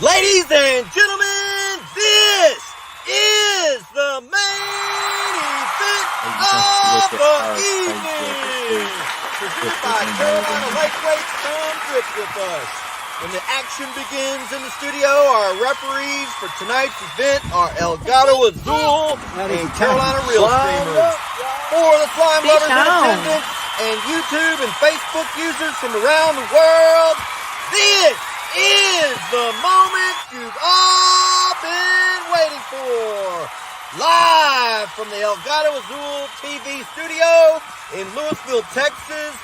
Ladies and gentlemen, this is the main event of the evening. Presented by Carolina Lightweights. Come grip with us. When the action begins in the studio, our referees for tonight's event are Elgato Azul and Carolina Real Streamers. For the slime lovers in attendance and YouTube and Facebook users from around the world, this is the moment you've all been waiting for. Live from the Elgato Azul TV studio in Louisville, Texas,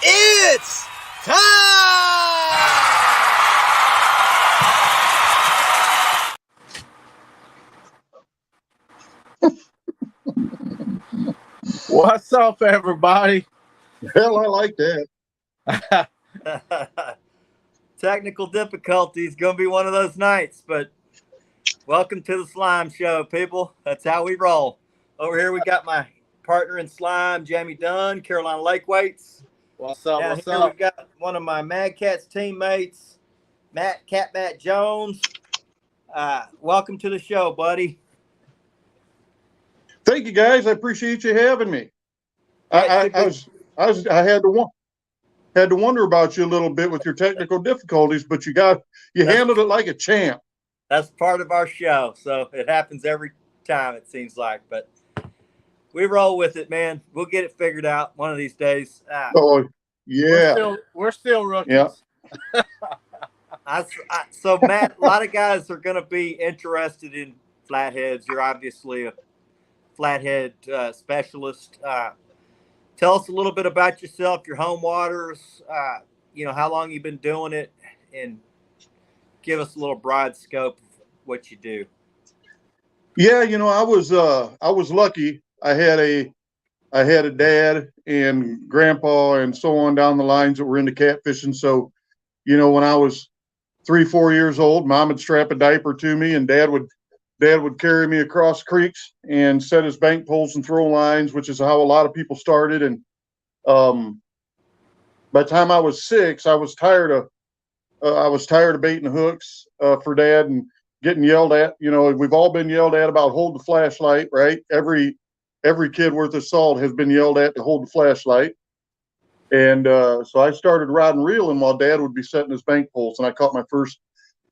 it's time! What's up, everybody? Hell, I like that. Technical difficulties, gonna be one of those nights, but welcome to the Slime Show, people. That's how we roll. Over here we got my partner in slime, Jamie Dunn, Carolina Lightweights. What's up? Down What's here up? we've got one of my Mad Cats teammates, Matt Jones. Welcome to the show, buddy. Thank you, guys. I appreciate you having me. Right, I had to wonder about you a little bit with your technical difficulties, but you handled it like a champ. That's part of our show, so it happens every time, it seems like, but we roll with it, man. We'll get it figured out one of these days. Oh, yeah. We're still rookies. Yeah. So, Matt, a lot of guys are going to be interested in flatheads. You're obviously a flathead specialist. Tell us a little bit about yourself, your home waters, how long you've been doing it, and give us a little broad scope of what you do. Yeah, I was lucky. I had a dad and grandpa and so on down the lines that were into catfishing. So, when I was 3-4 years old, mom would strap a diaper to me and dad would carry me across creeks and set his bank poles and throw lines, which is how a lot of people started. And by the time I was 6, I was tired of baiting hooks for dad and getting yelled at. We've all been yelled at about hold the flashlight, right? Every kid worth of salt has been yelled at to hold the flashlight. And so I started rodding reeling while dad would be setting his bank poles, and I caught my first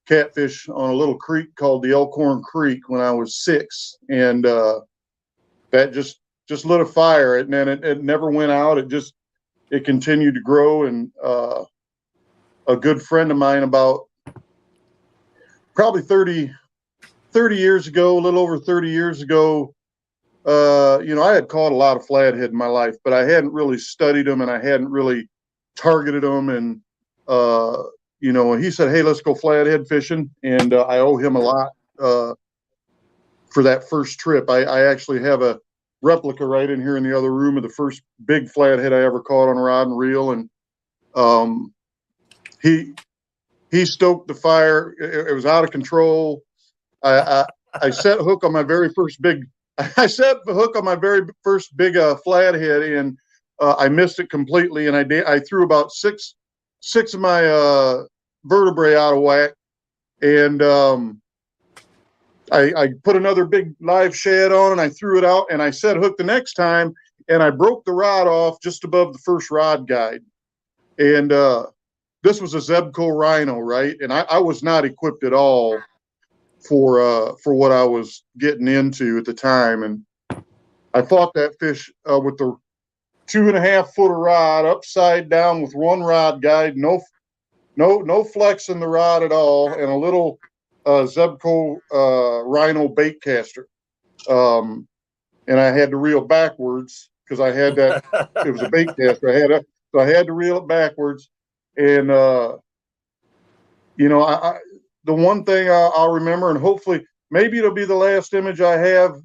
catfish on a little creek called the Elkhorn Creek when I was 6, and that just lit a fire, and then it never went out. It continued to grow, and a good friend of mine about probably 30 years ago, a little over 30 years ago, I had caught a lot of flathead in my life, but I hadn't really studied them and I hadn't really targeted them, and he said, hey, let's go flathead fishing. And I owe him a lot for that first trip. I actually have a replica right in here in the other room of the first big flathead I ever caught on a rod and reel. And he stoked the fire. It was out of control. I set hook on my very first big flathead, and I missed it completely. And I threw about six of my vertebrae out of whack, and I put another big live shad on, and I threw it out, and I set hook the next time, and I broke the rod off just above the first rod guide. And this was a Zebco Rhino, right? And I was not equipped at all for what I was getting into at the time, and I fought that fish with the 2.5-foot rod upside down with one rod guide, no flex in the rod at all, and a little Zebco Rhino bait caster. And I had to reel backwards because I had that. It was a bait caster. So I had to reel it backwards. And the one thing I'll remember, and hopefully maybe it'll be the last image I have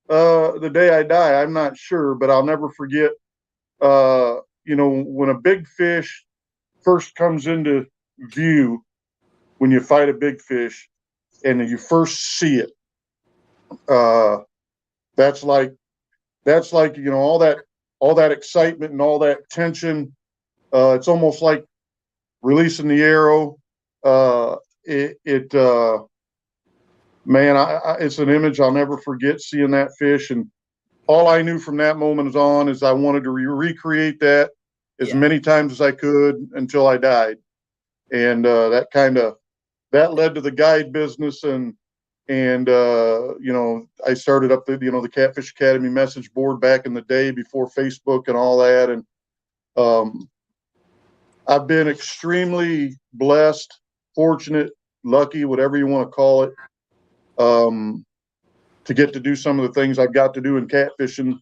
the day I die. I'm not sure, but I'll never forget. When a big fish first comes into view, when you fight a big fish and you first see it, that's like all that excitement and all that tension. It's almost like releasing the arrow. man, it's an image I'll never forget, seeing that fish. And all I knew from that moment on is I wanted to recreate that as many times as I could until I died. And that led to the guide business, and I started up the Catfish Academy message board back in the day before Facebook and all that. And I've been extremely blessed, fortunate, lucky, whatever you want to call it, to get to do some of the things I've got to do in catfishing,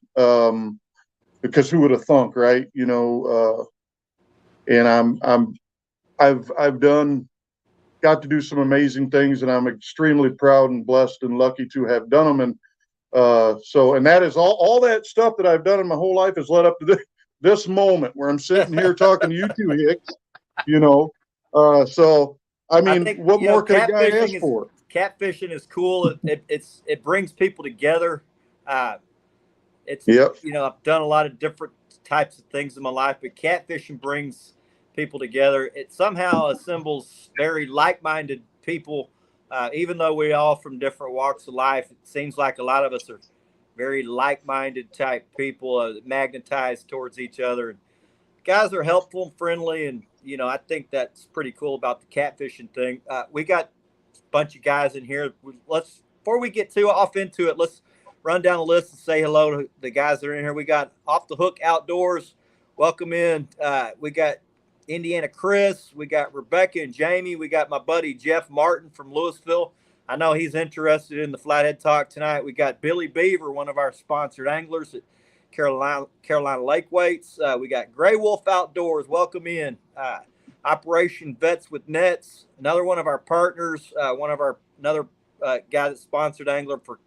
because who would have thunk, right? And I've got to do some amazing things, and I'm extremely proud and blessed and lucky to have done them. And and that is all that stuff that I've done in my whole life has led up to this moment where I'm sitting here talking to you two hicks, so I mean, what more could a guy ask for? Catfishing is cool. It brings people together. I've done a lot of different types of things in my life, but catfishing brings people together. It somehow assembles very like-minded people, even though we're all from different walks of life. It seems like a lot of us are very like-minded type people, magnetized towards each other. And guys are helpful and friendly, and I think that's pretty cool about the catfishing thing. We got a bunch of guys in here. Before we get too off into it, let's run down the list and say hello to the guys that are in here. We got Off the Hook Outdoors. Welcome in. We got Indiana Chris. We got Rebecca and Jamie. We got my buddy Jeff Martin from Louisville. I know he's interested in the Flathead Talk tonight. We got Billy Beaver, one of our sponsored anglers at Carolina Lake Weights. We got Gray Wolf Outdoors. Welcome in. Operation Vets with Nets, another one of our partners, another guy that's sponsored angler for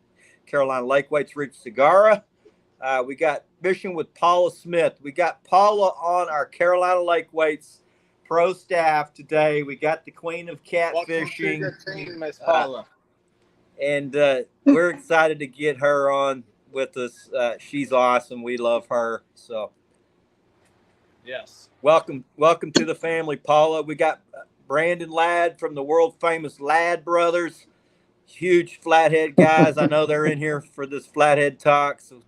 Carolina Lake Weights, Rich Segarra. We got Fishing with Paula Smith. We got Paula on our Carolina Lake Weights pro staff today. We got the queen of catfishing, Miss Paula. And we're excited to get her on with us. She's awesome. We love her. So, yes, welcome to the family, Paula. We got Brandon Ladd from the world famous Ladd Brothers, huge flathead guys. I know they're in here for this Flathead Talk. So,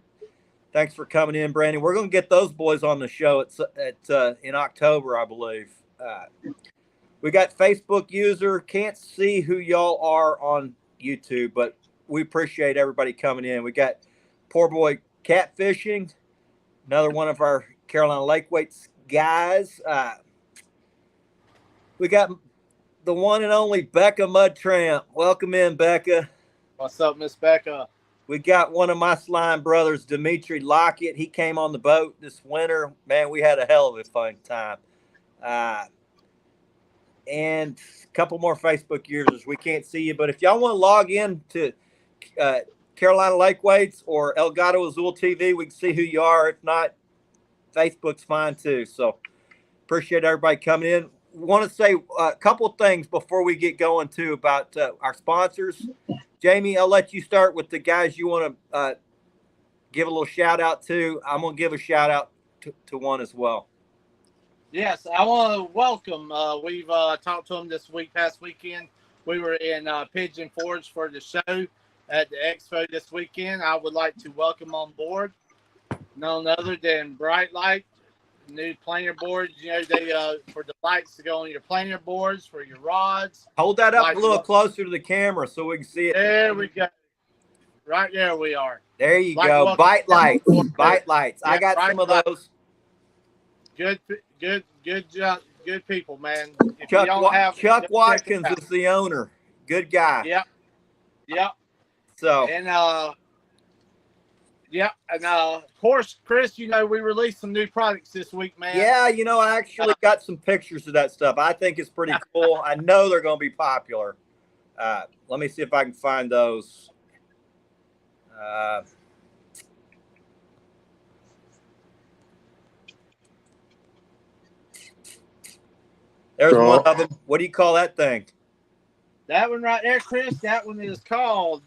thanks for coming in, Brandon. We're going to get those boys on the show in October, I believe. We got Facebook user. Can't see who y'all are on YouTube, but we appreciate everybody coming in. We got Poor Boy Catfishing, another one of our Carolina Lake Weights guys. We got the one and only Becca Mud Tramp. Welcome in, Becca. What's up, Miss Becca? We got one of my slime brothers, Dimitri Lockett. He came on the boat this winter. Man, we had a hell of a fun time. And a couple more Facebook users. We can't see you, but if y'all want to log in to Carolina Lake Weights or El Gato Azul TV, we can see who you are. If not, Facebook's fine too. So appreciate everybody coming in. Want to say a couple of things before we get going too about our sponsors. Jamie, I'll let you start with the guys you want to give a little shout out to. I'm going to give a shout out to one as well. Yes, I want to welcome. We've talked to them past weekend. We were in Pigeon Forge for the show at the expo this weekend. I would like to welcome on board none other than Bright Light, new planer boards. They for the lights to go on your planer boards for your rods. Hold that up a little closer to the camera so we can see it. There we go. Right there we are. There you go. Bite lights. Bite lights. I got some of those. Good job. Good people, man. Chuck Watkins is the owner. Good guy. Yep. So and of course, Chris, we released some new products this week, man. Yeah, I actually got some pictures of that stuff. I think it's pretty cool. I know they're going to be popular. Let me see if I can find those. There's one of them. What do you call that thing? That one right there, Chris, that one is called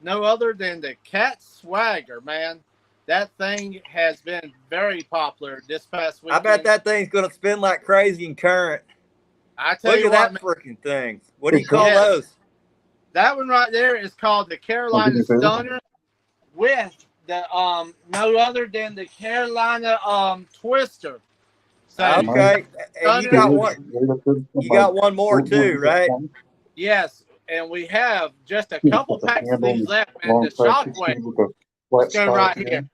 no other than the Cat Swagger, man. That thing has been very popular this past week. I bet that thing's going to spin like crazy in current. I tell Look you at what, that man, freaking thing. What do you It's call yes, those? that one right there is called the Carolina Stunner with the no other than the Carolina Twister. So Okay, and you Stunner, got one. You got one more too, right? yes, and we have just a couple packs of these left, man. The Shockwave. Let's go right here,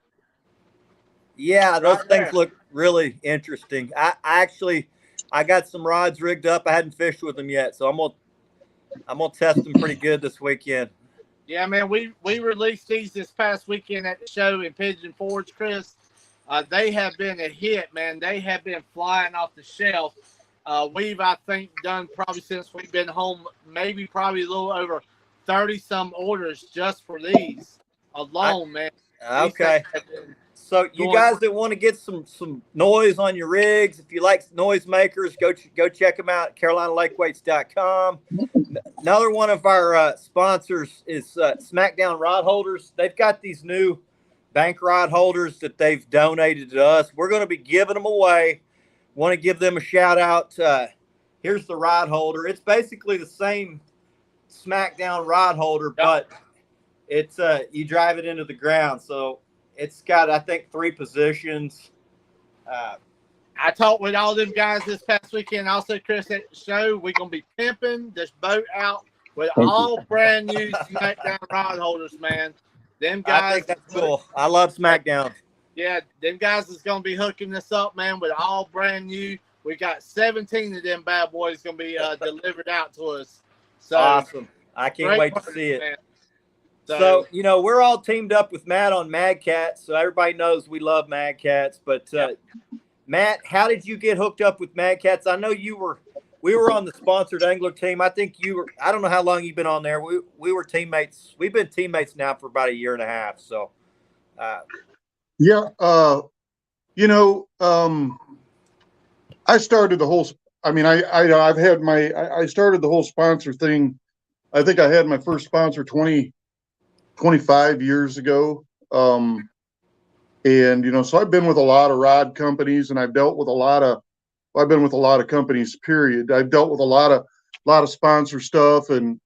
Yeah, those right things there. look really interesting. I got some rods rigged up. I hadn't fished with them yet, so I'm gonna test them pretty good this weekend. Yeah, man, we released these this past weekend at the show in Pigeon Forge, Chris. They have been a hit, man. They have been flying off the shelf. We've, I think, done probably since we've been home, maybe probably a little over 30 some orders just for these I alone, man. These things okay. have been So you going. guys that want to get some noise on your rigs, if you like noise makers, go check them out at CarolinaLakeWeights.com. Another one of our sponsors is SmackDown Rod Holders. They've got these new bank rod holders that they've donated to us. We're going to be giving them away. Want to give them a shout out. Here's the rod holder. It's basically the same SmackDown rod holder, Yep. but it's you drive it into the ground. So it's got, I think, 3 positions. I talked with all them guys this past weekend. Also, Chris, at the show, we're gonna be pimping this boat out with all brand new SmackDown rod holders, man. Them I guys, think that's cool. I love SmackDown. yeah, them guys is gonna be hooking this up, man, with all brand new. We got 17 of them bad boys gonna be delivered out to us. So Awesome. I can't great wait to partner, see it. man. So, we're all teamed up with Matt on Mad Cats. So everybody knows we love Mad Cats. But Matt, how did you get hooked up with Mad Cats? I know we were on the sponsored angler team. I think I don't know how long you've been on there. We were teammates. We've been teammates now for about a year and a half. So, Yeah, I started the whole. I mean, I've had I started the whole sponsor thing. I think I had my first sponsor 25 years ago. And so I've been with a lot of rod companies, and I've been with a lot of companies, period. I've dealt with a lot of sponsor stuff and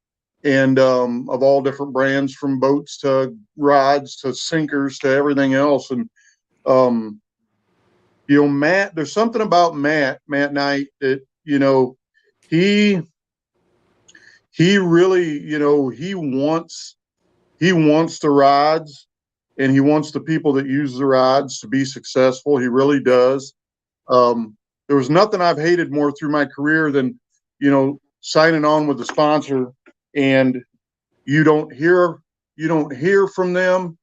of all different brands, from boats to rods to sinkers to everything else. And Matt, there's something about Matt Knight that he really, he wants the rods, and he wants the people that use the rods to be successful. He really does. There was nothing I've hated more through my career than, signing on with the sponsor, and you don't hear from them,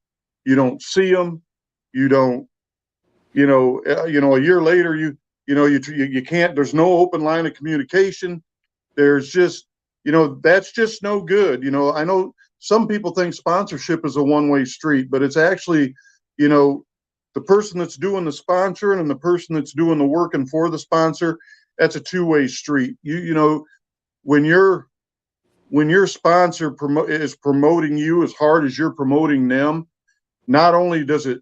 you don't see them, you don't, a year later, you can't. There's no open line of communication. There's just, that's just no good. I know some people think sponsorship is a one-way street, but it's actually, the person that's doing the sponsoring and the person that's doing the working for the sponsor, that's a two-way street. When your sponsor is promoting you as hard as you're promoting them, not only does it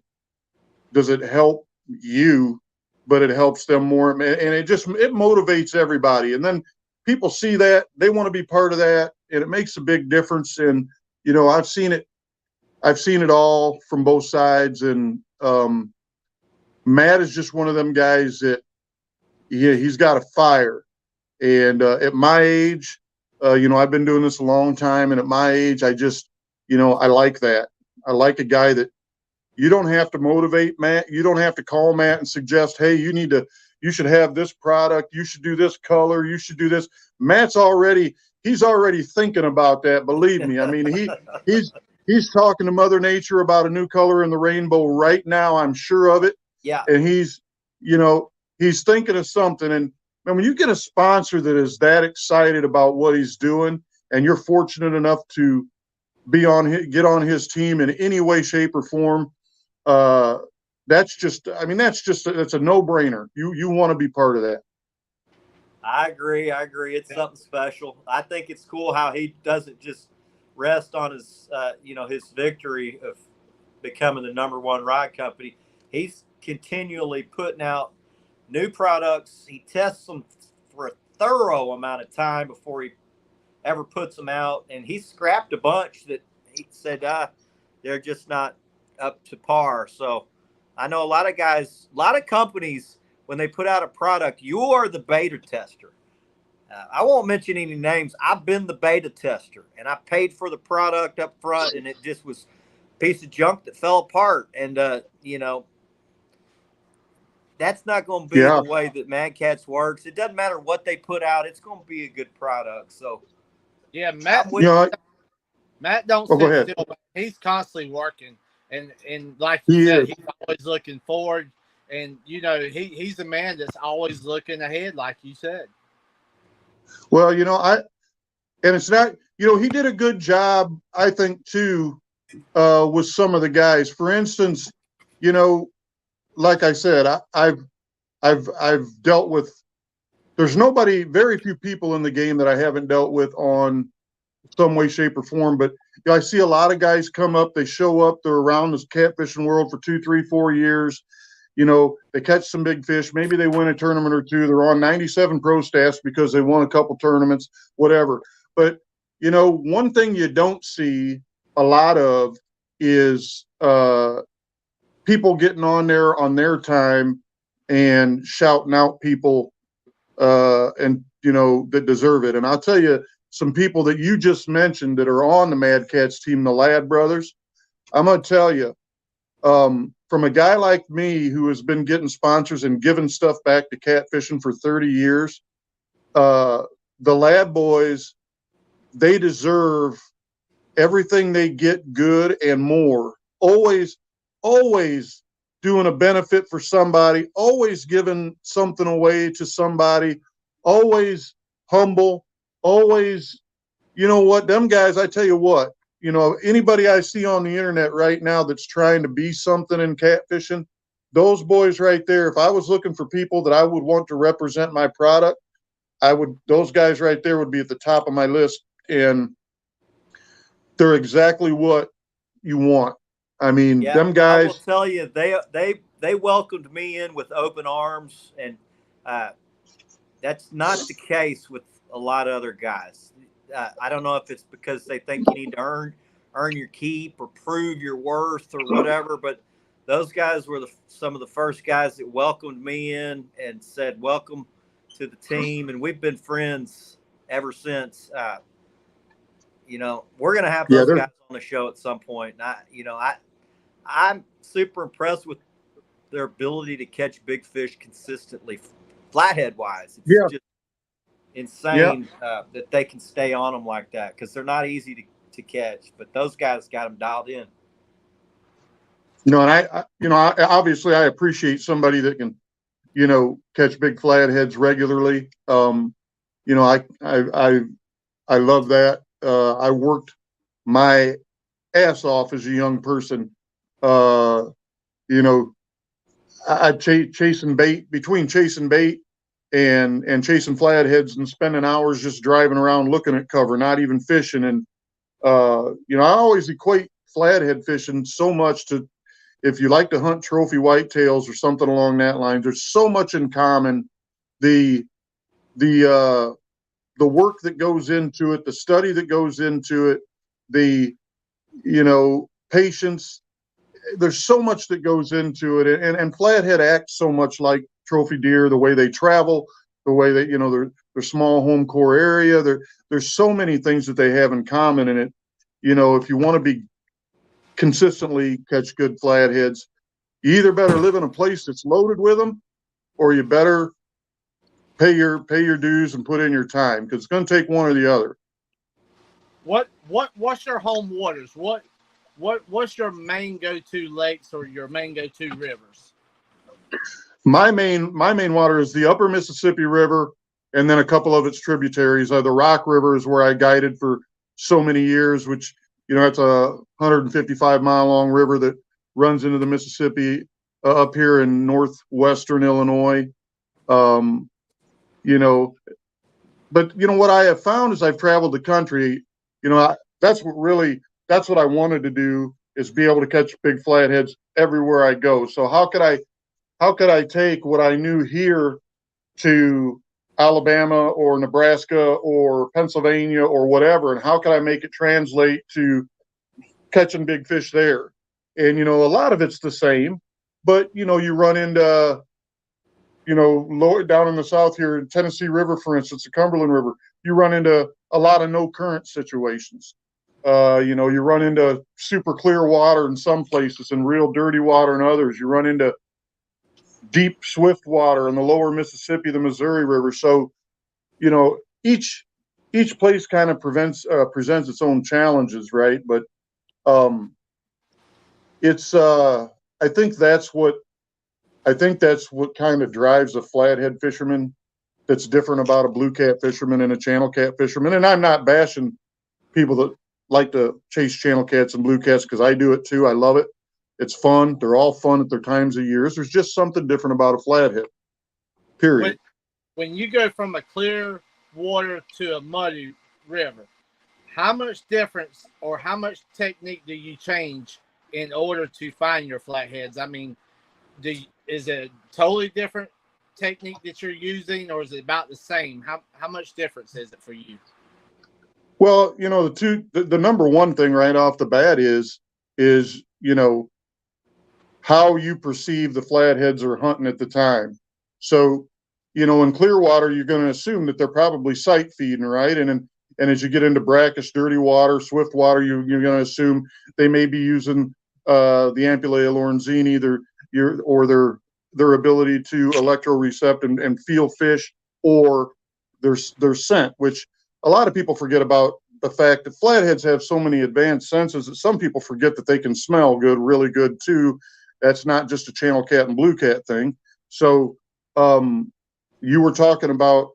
help you, but it helps them more, and it motivates everybody. And then people see that, they want to be part of that, and it makes a big difference. And I've seen it all from both sides. And Matt is just one of them guys that he's got a fire. And at my age, I've been doing this a long time, and at my age, I just, I like that. I like a guy that you don't have to motivate Matt. You don't have to call Matt and suggest, hey, you should have this product. You should do this color. You should do this. Matt's he's already thinking about that. Believe me. I mean, he's talking to Mother Nature about a new color in the rainbow right now. I'm sure of it. yeah. And he's thinking of something. And when you get a sponsor that is that excited about what he's doing, and you're fortunate enough to get on his team in any way, shape, or form, that's a no-brainer. You want to be part of that. I agree. It's something special. I think it's cool how he doesn't just rest on his, his victory of becoming the #1 rod company. He's continually putting out new products. He tests them for thorough amount of time before he ever puts them out. And he scrapped a bunch that he said they're just not up to par. So I know a lot of guys, a lot of companies, when they put out a product, you're the beta tester. I won't mention any names. I've been the beta tester, and I paid for the product up front, and it just was a piece of junk that fell apart. And, that's not going to be the way that Mad Cats works. It doesn't matter what they put out. It's going to be a good product. So, yeah, Matt don't sit still. He's constantly working. And like you said, he's always looking forward. And, he's a man that's always looking ahead, like you said. Well, and it's not, he did a good job, I think, too, with some of the guys. For instance, like I said, I've dealt with, there's very few people in the game that I haven't dealt with on some way, shape, or form. But I see a lot of guys come up, they show up, they're around this catfishing world for 2, 3, 4 years. They catch some big fish. Maybe they win a tournament or two. They're on 97 pro staffs because they won a couple tournaments, whatever. But, one thing you don't see a lot of is people getting on there on their time and shouting out people that deserve it. And I'll tell you, some people that you just mentioned that are on the Mad Cats team, the Ladd brothers, I'm going to tell you, from a guy like me who has been getting sponsors and giving stuff back to catfishing for 30 years, the Ladd boys, they deserve everything they get, good and more. Always doing a benefit for somebody, always giving something away to somebody, always humble, always, them guys, I tell you what, anybody I see on the internet right now that's trying to be something in catfishing, those boys right there, if I was looking for people that I would want to represent my product, those guys right there would be at the top of my list. And they're exactly what you want. I mean, them guys. I will tell you, they welcomed me in with open arms, and that's not the case with a lot of other guys. I don't know if it's because they think you need to earn your keep or prove your worth or whatever, but those guys were some of the first guys that welcomed me in and said, "Welcome to the team," and we've been friends ever since. We're going to have those guys on the show at some point. And I'm super impressed with their ability to catch big fish consistently, flathead wise. It's just insane that they can stay on them like that, because they're not easy to catch. But those guys got them dialed in. And I obviously I appreciate somebody that can, catch big flatheads regularly. I love that. I worked my ass off as a young person. I chasing bait, between chasing bait and chasing flatheads and spending hours just driving around looking at cover, not even fishing. And, I always equate flathead fishing so much to, if you like to hunt trophy whitetails or something along that line, there's so much in common. The work that goes into it, the study that goes into it, the, patience, there's so much that goes into it. And flathead acts so much like trophy deer, the way they travel, the way that, their small home core area, there's so many things that they have in common. And it, if you want to be consistently catch good flatheads, you either better live in a place that's loaded with them, or you better pay your dues and put in your time, because it's going to take one or the other. What's your home waters? What's your main go-to lakes or your main go-to rivers? My main water is the Upper Mississippi River, and then a couple of its tributaries. The Rock River is where I guided for so many years, which, it's a 155-mile long river that runs into the Mississippi up here in northwestern Illinois. But what I have found as I've traveled the country, that's what I wanted to do, is be able to catch big flatheads everywhere I go. So how could I take what I knew here to Alabama or Nebraska or Pennsylvania or whatever, and how can I make it translate to catching big fish there? And, you know, a lot of it's the same, but, you know, you run into, you know, lower down in the South here, Tennessee River, for instance, the Cumberland River, you run into a lot of no current situations. You know, you run into super clear water in some places and real dirty water in others. You run into deep swift water in the lower Mississippi, the Missouri River. So, you know, each place kind of presents its own challenges, right? But it's I think that's what kind of drives a flathead fisherman that's different about a blue cat fisherman and a channel cat fisherman. And I'm not bashing people that like to chase channel cats and blue cats, because I do it too. I love it. It's fun. They're all fun at their times of years. There's just something different about a flathead, period. When you go from a clear water to a muddy river, how much difference or how much technique do you change in order to find your flatheads? I mean, is it a totally different technique that you're using, or is it about the same? How much difference is it for you? Well, you know, the number one thing right off the bat is, you know, how you perceive the flatheads are hunting at the time. So, you know, in clear water, you're going to assume that they're probably sight feeding, right? And as you get into brackish, dirty water, swift water, you're going to assume they may be using the Ampullaea lorenzini, their ability to electrorecept and feel fish, or their scent, which a lot of people forget about the fact that flatheads have so many advanced senses that some people forget that they can smell good, really good too. That's not just a channel cat and blue cat thing. So you were talking about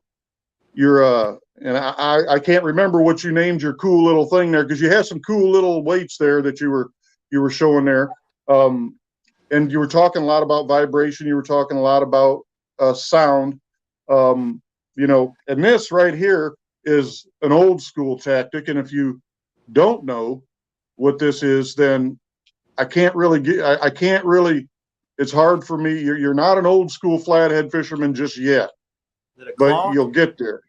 your and I can't remember what you named your cool little thing there, because you had some cool little weights there that you were showing there. And you were talking a lot about vibration. You were talking a lot about sound. You know, and this right here is an old school tactic. And if you don't know what this is, then I can't really, it's hard for me. You're not an old school flathead fisherman just yet, but you'll get there.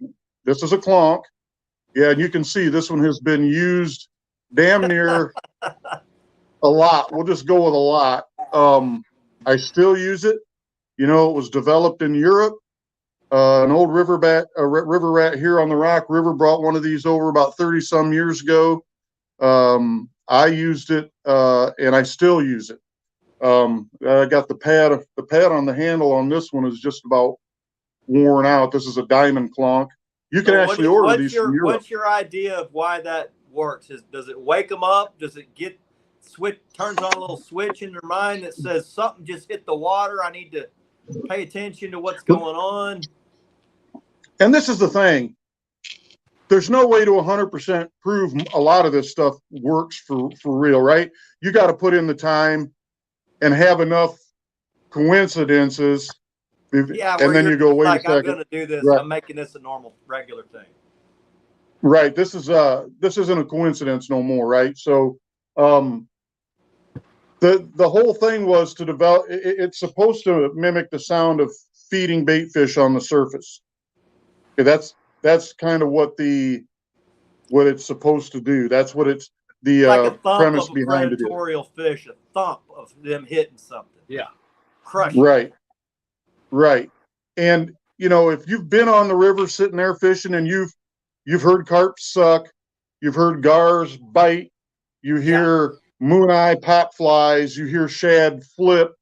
This is a clonk. Yeah. And you can see this one has been used damn near a lot. We'll just go with a lot. I still use it. You know, it was developed in Europe. An old river rat here on the Rock River brought one of these over about 30 some years ago. I used it, and I still use it. I got the pad on the handle on this one is just about worn out. This is a diamond clonk. You can actually order these from Europe. What's your idea of why that works? Does it wake them up? Does it turns on a little switch in their mind that says something just hit the water? I need to pay attention to what's going on. And this is the thing. There's no way to 100% prove a lot of this stuff works for real, right? You got to put in the time and have enough coincidences. Yeah, and then you go, wait a second. I'm going to do this. Right. I'm making this a normal, regular thing. Right. This isn't a coincidence no more, right? So the whole thing was to develop. It's supposed to mimic the sound of feeding bait fish on the surface. Okay, that's kind of what it's supposed to do. That's what it's the premise behind it. Predatory fish, a thump of them hitting something. Yeah, crush. Right. And you know, if you've been on the river sitting there fishing and you've heard carp suck, you've heard gars bite, you hear moon eye pop flies, you hear shad flip.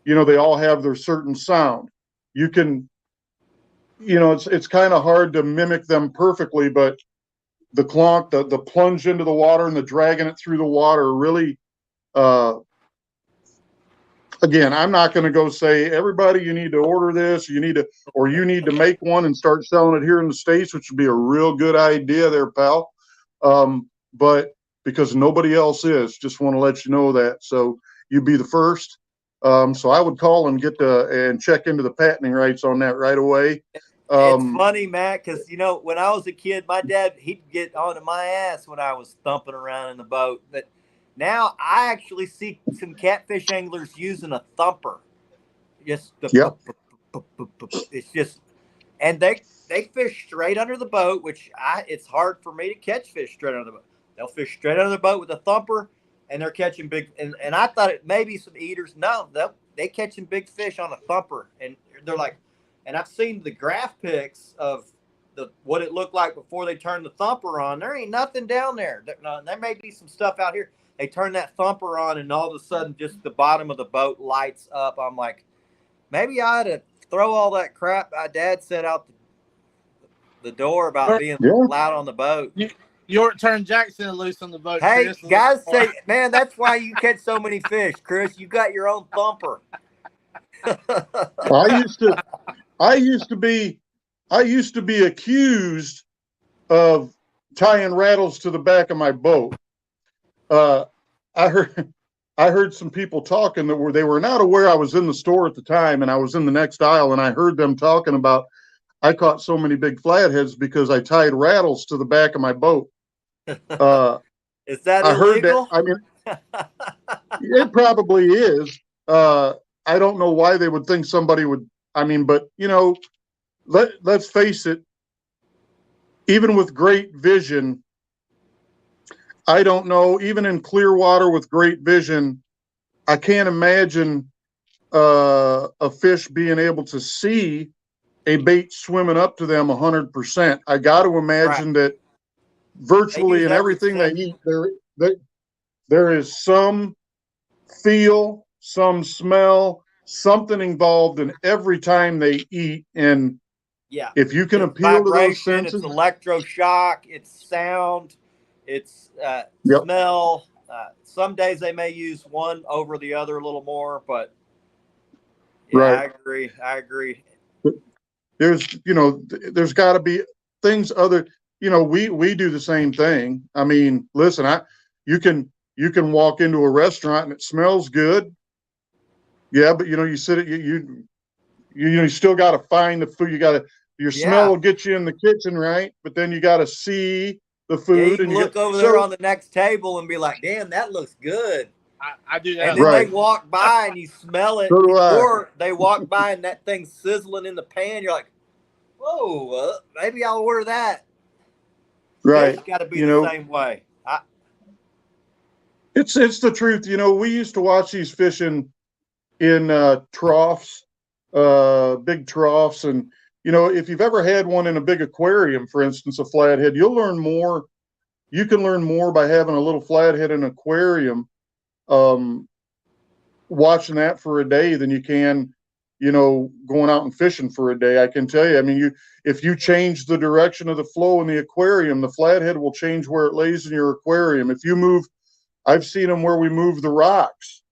You know, they all have their certain sound. You can. You know, it's kind of hard to mimic them perfectly, but the clonk, the plunge into the water and the dragging it through the water really, again, I'm not going to go say, everybody, you need to order this, you need to make one and start selling it here in the States, which would be a real good idea there, pal. But because nobody else is, just want to let you know that. So you'd be the first. So I would call and and check into the patenting rights on that right away. It's funny, Matt, because, you know, when I was a kid, my dad, he'd get onto my ass when I was thumping around in the boat. But now I actually see some catfish anglers using a thumper. It's just, and they fish straight under the boat, which it's hard for me to catch fish straight under the boat. They'll fish straight under the boat with a thumper, and they're catching big. And I thought it maybe some eaters. No, they catching big fish on a thumper, and they're like, and I've seen the graph pics of what it looked like before they turned the thumper on. There ain't nothing down there. There may be some stuff out here. They turn that thumper on, and all of a sudden, just the bottom of the boat lights up. I'm like, maybe I ought to throw all that crap my dad said out the door about being loud on the boat. York turned Jackson loose on the boat. Hey, Chris, guys say, man, that's why you catch so many fish, Chris. You got your own thumper. I used to be accused of tying rattles to the back of my boat. I heard some people talking that they were not aware I was in the store at the time, and I was in the next aisle, and I heard them talking about I caught so many big flatheads because I tied rattles to the back of my boat. Is that I illegal? heard that. I mean, it probably is. I don't know why they would think somebody would. I mean, but let's face it. Even with great vision, I don't know. Even in clear water with great vision, I can't imagine a fish being able to see a bait swimming up to them 100%. I got to imagine that virtually in everything they eat, there is some feel, some smell, something involved in every time they eat. And if you can appeal to those senses, it's electroshock, it's sound, it's smell. Some days they may use one over the other a little more, but I agree. There's got to be things other. We do the same thing. I mean, listen, you can walk into a restaurant and it smells good. Yeah, but you sit at you still got to find the food. Your smell will get you in the kitchen, right? But then you got to see the food. Yeah, you can look over there on the next table and be like, "Damn, that looks good." I do that. And then they walk by and you smell it, or they walk by and that thing's sizzling in the pan. You're like, "Whoa, maybe I'll order that." Right, it's got to be the same way. It's the truth. We used to watch these fish in troughs, big troughs, and if you've ever had one in a big aquarium, for instance, a flathead, you'll learn more. You can learn more by having a little flathead in an aquarium, watching that for a day than you can, going out and fishing for a day. I can tell you. I mean, if you change the direction of the flow in the aquarium, the flathead will change where it lays in your aquarium. If you move, I've seen them where we move the rocks,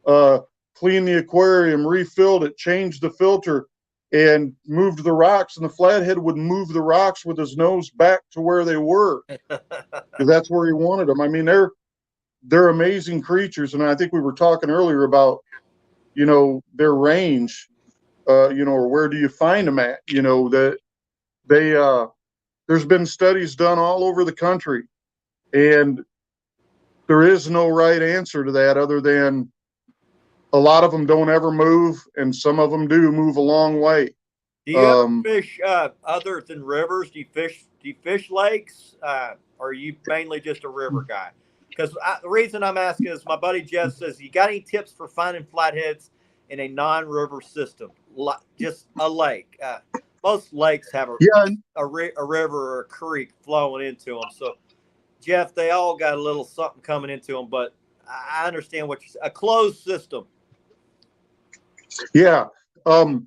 clean the aquarium, refilled it, changed the filter, and moved the rocks, and the flathead would move the rocks with his nose back to where they were, because that's where he wanted them. I mean, they're amazing creatures, and I think we were talking earlier about, their range, or where do you find them at? That there's been studies done all over the country, and there is no right answer to that other than a lot of them don't ever move, and some of them do move a long way. Do you ever fish other than rivers? Do you fish lakes? Or are you mainly just a river guy? Because the reason I'm asking is my buddy Jeff says, you got any tips for finding flatheads in a non-river system, just a lake? Most lakes have a river or a creek flowing into them. So, Jeff, they all got a little something coming into them, but I understand what you're saying. A closed system. Yeah. Number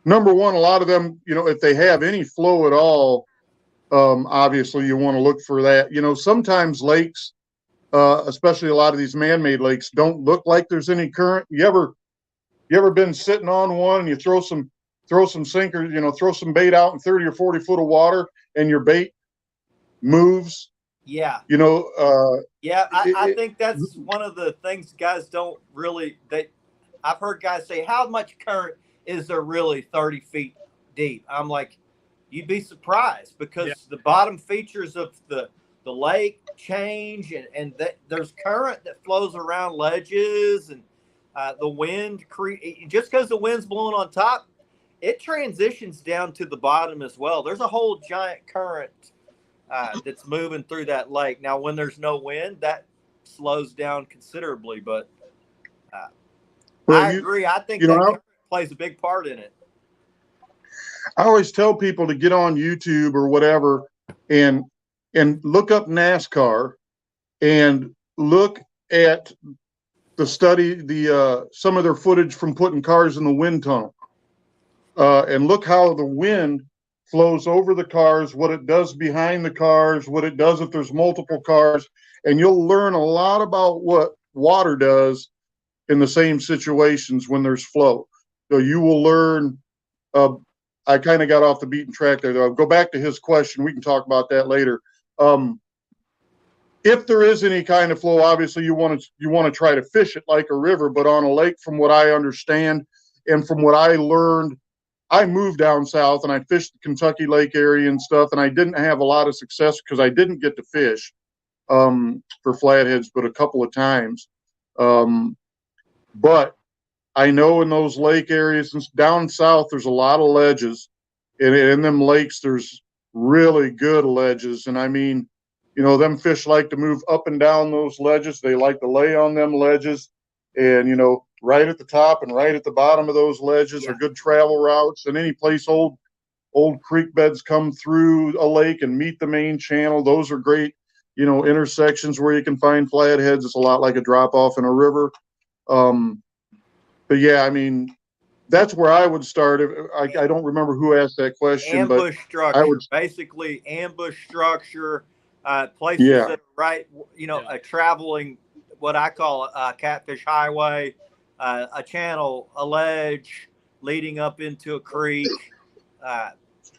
one, a lot of them, if they have any flow at all, obviously you want to look for that. Sometimes lakes, especially a lot of these man-made lakes, don't look like there's any current. You ever been sitting on one and you throw some sinker, throw some bait out in 30 or 40 foot of water and your bait moves? Yeah. I think that's one of the things guys don't really, I've heard guys say, how much current is there really 30 feet deep? I'm like, you'd be surprised, because the bottom features of the lake change, and there's current that flows around ledges, and the wind just because the wind's blowing on top, it transitions down to the bottom as well. There's a whole giant current that's moving through that lake. Now, when there's no wind, that slows down considerably. But I agree. I think that current plays a big part in it. I always tell people to get on YouTube or whatever and look up NASCAR and look at some of their footage from putting cars in the wind tunnel, and look how the wind flows over the cars, what it does behind the cars, what it does if there's multiple cars, and you'll learn a lot about what water does in the same situations when there's flow. So you will learn. I kind of got off the beaten track there, though. I'll go back to his question. We can talk about that later. If there is any kind of flow, obviously you want to try to fish it like a river, but on a lake, from what I understand and from what I learned, I moved down south and I fished the Kentucky Lake area and stuff, and I didn't have a lot of success because I didn't get to fish for flatheads, but a couple of times. But I know in those lake areas down south, there's a lot of ledges, and in them lakes, there's really good ledges. And I mean, them fish like to move up and down those ledges. They like to lay on them ledges, and right at the top and right at the bottom of those ledges are good travel routes. And any place old creek beds come through a lake and meet the main channel, those are great, intersections where you can find flatheads. It's a lot like a drop off in a river. But yeah, I mean, that's where I would start. I don't remember who asked that question. Ambush structure, basically ambush structure, places that are right, a traveling, what I call a catfish highway, a channel, a ledge leading up into a creek.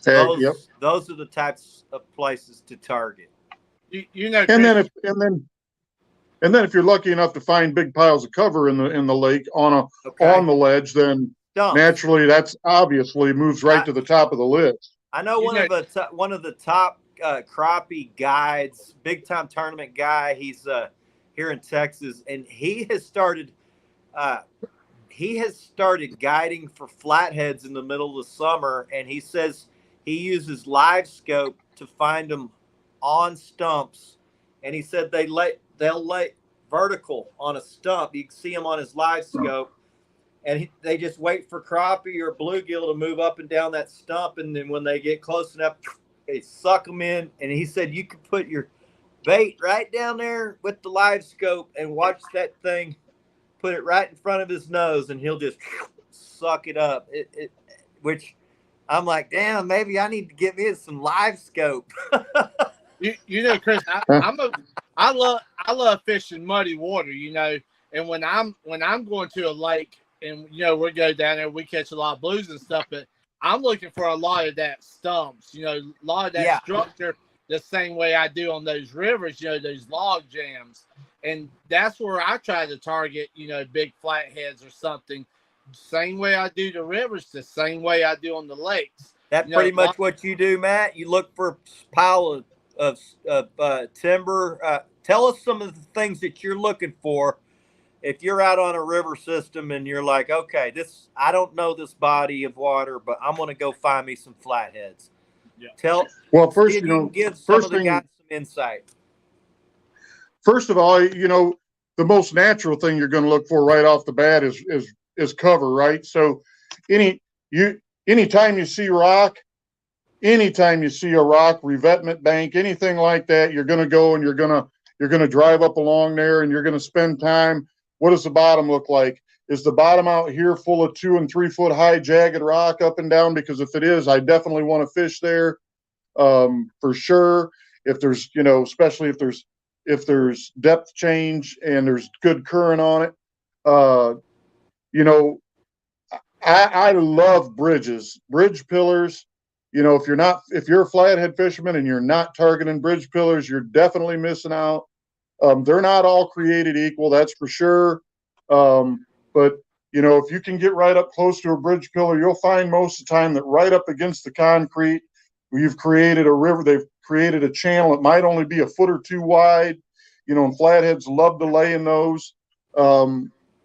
Those are the types of places to target. And then if you're lucky enough to find big piles of cover in the lake on the ledge, then naturally that's obviously moves right to the top of the list. I know one of the top crappie guides, big time tournament guy. He's here in Texas, and he has started guiding for flatheads in the middle of the summer, and he says he uses live scope to find them on stumps, and he said they'll lay vertical on a stump. You can see them on his live scope, and they just wait for crappie or bluegill to move up and down that stump, and then when they get close enough, they suck them in. And he said you could put your bait right down there with the live scope and watch that thing, put it right in front of his nose, and he'll just suck it up. Which I'm like, damn, maybe I need to get me some live scope. Chris, I love fishing muddy water, and when I'm going to a lake and we go down there, we catch a lot of blues and stuff, but I'm looking for a lot of that stumps, a lot of that structure, the same way I do on those rivers, those log jams, and that's where I try to target, big flatheads or something, same way I do the rivers, the same way I do on the lakes. That's pretty much what you do, Matt. You look for a pile of timber. Tell us some of the things that you're looking for if you're out on a river system and you're like, okay, I don't know this body of water, but I'm going to go find me some flatheads. Yeah. First, give some of the guys some insight. First of all, the most natural thing you're going to look for right off the bat is cover, right? So anytime you see rock, anytime you see a rock, revetment bank, anything like that, you're going to go and you're going to drive up along there and you're going to spend time. What does the bottom look like? Is the bottom out here full of 2 and 3 foot high jagged rock up and down? Because if it is, I definitely want to fish there for sure. If there's, especially if there's depth change and there's good current on it. I love bridge pillars. If you're a flathead fisherman and you're not targeting bridge pillars, you're definitely missing out. They're not all created equal, that's for sure. But if you can get right up close to a bridge pillar, you'll find most of the time that right up against the concrete, you've created a river, they've created a channel. It might only be a foot or two wide, and flatheads love to lay in those.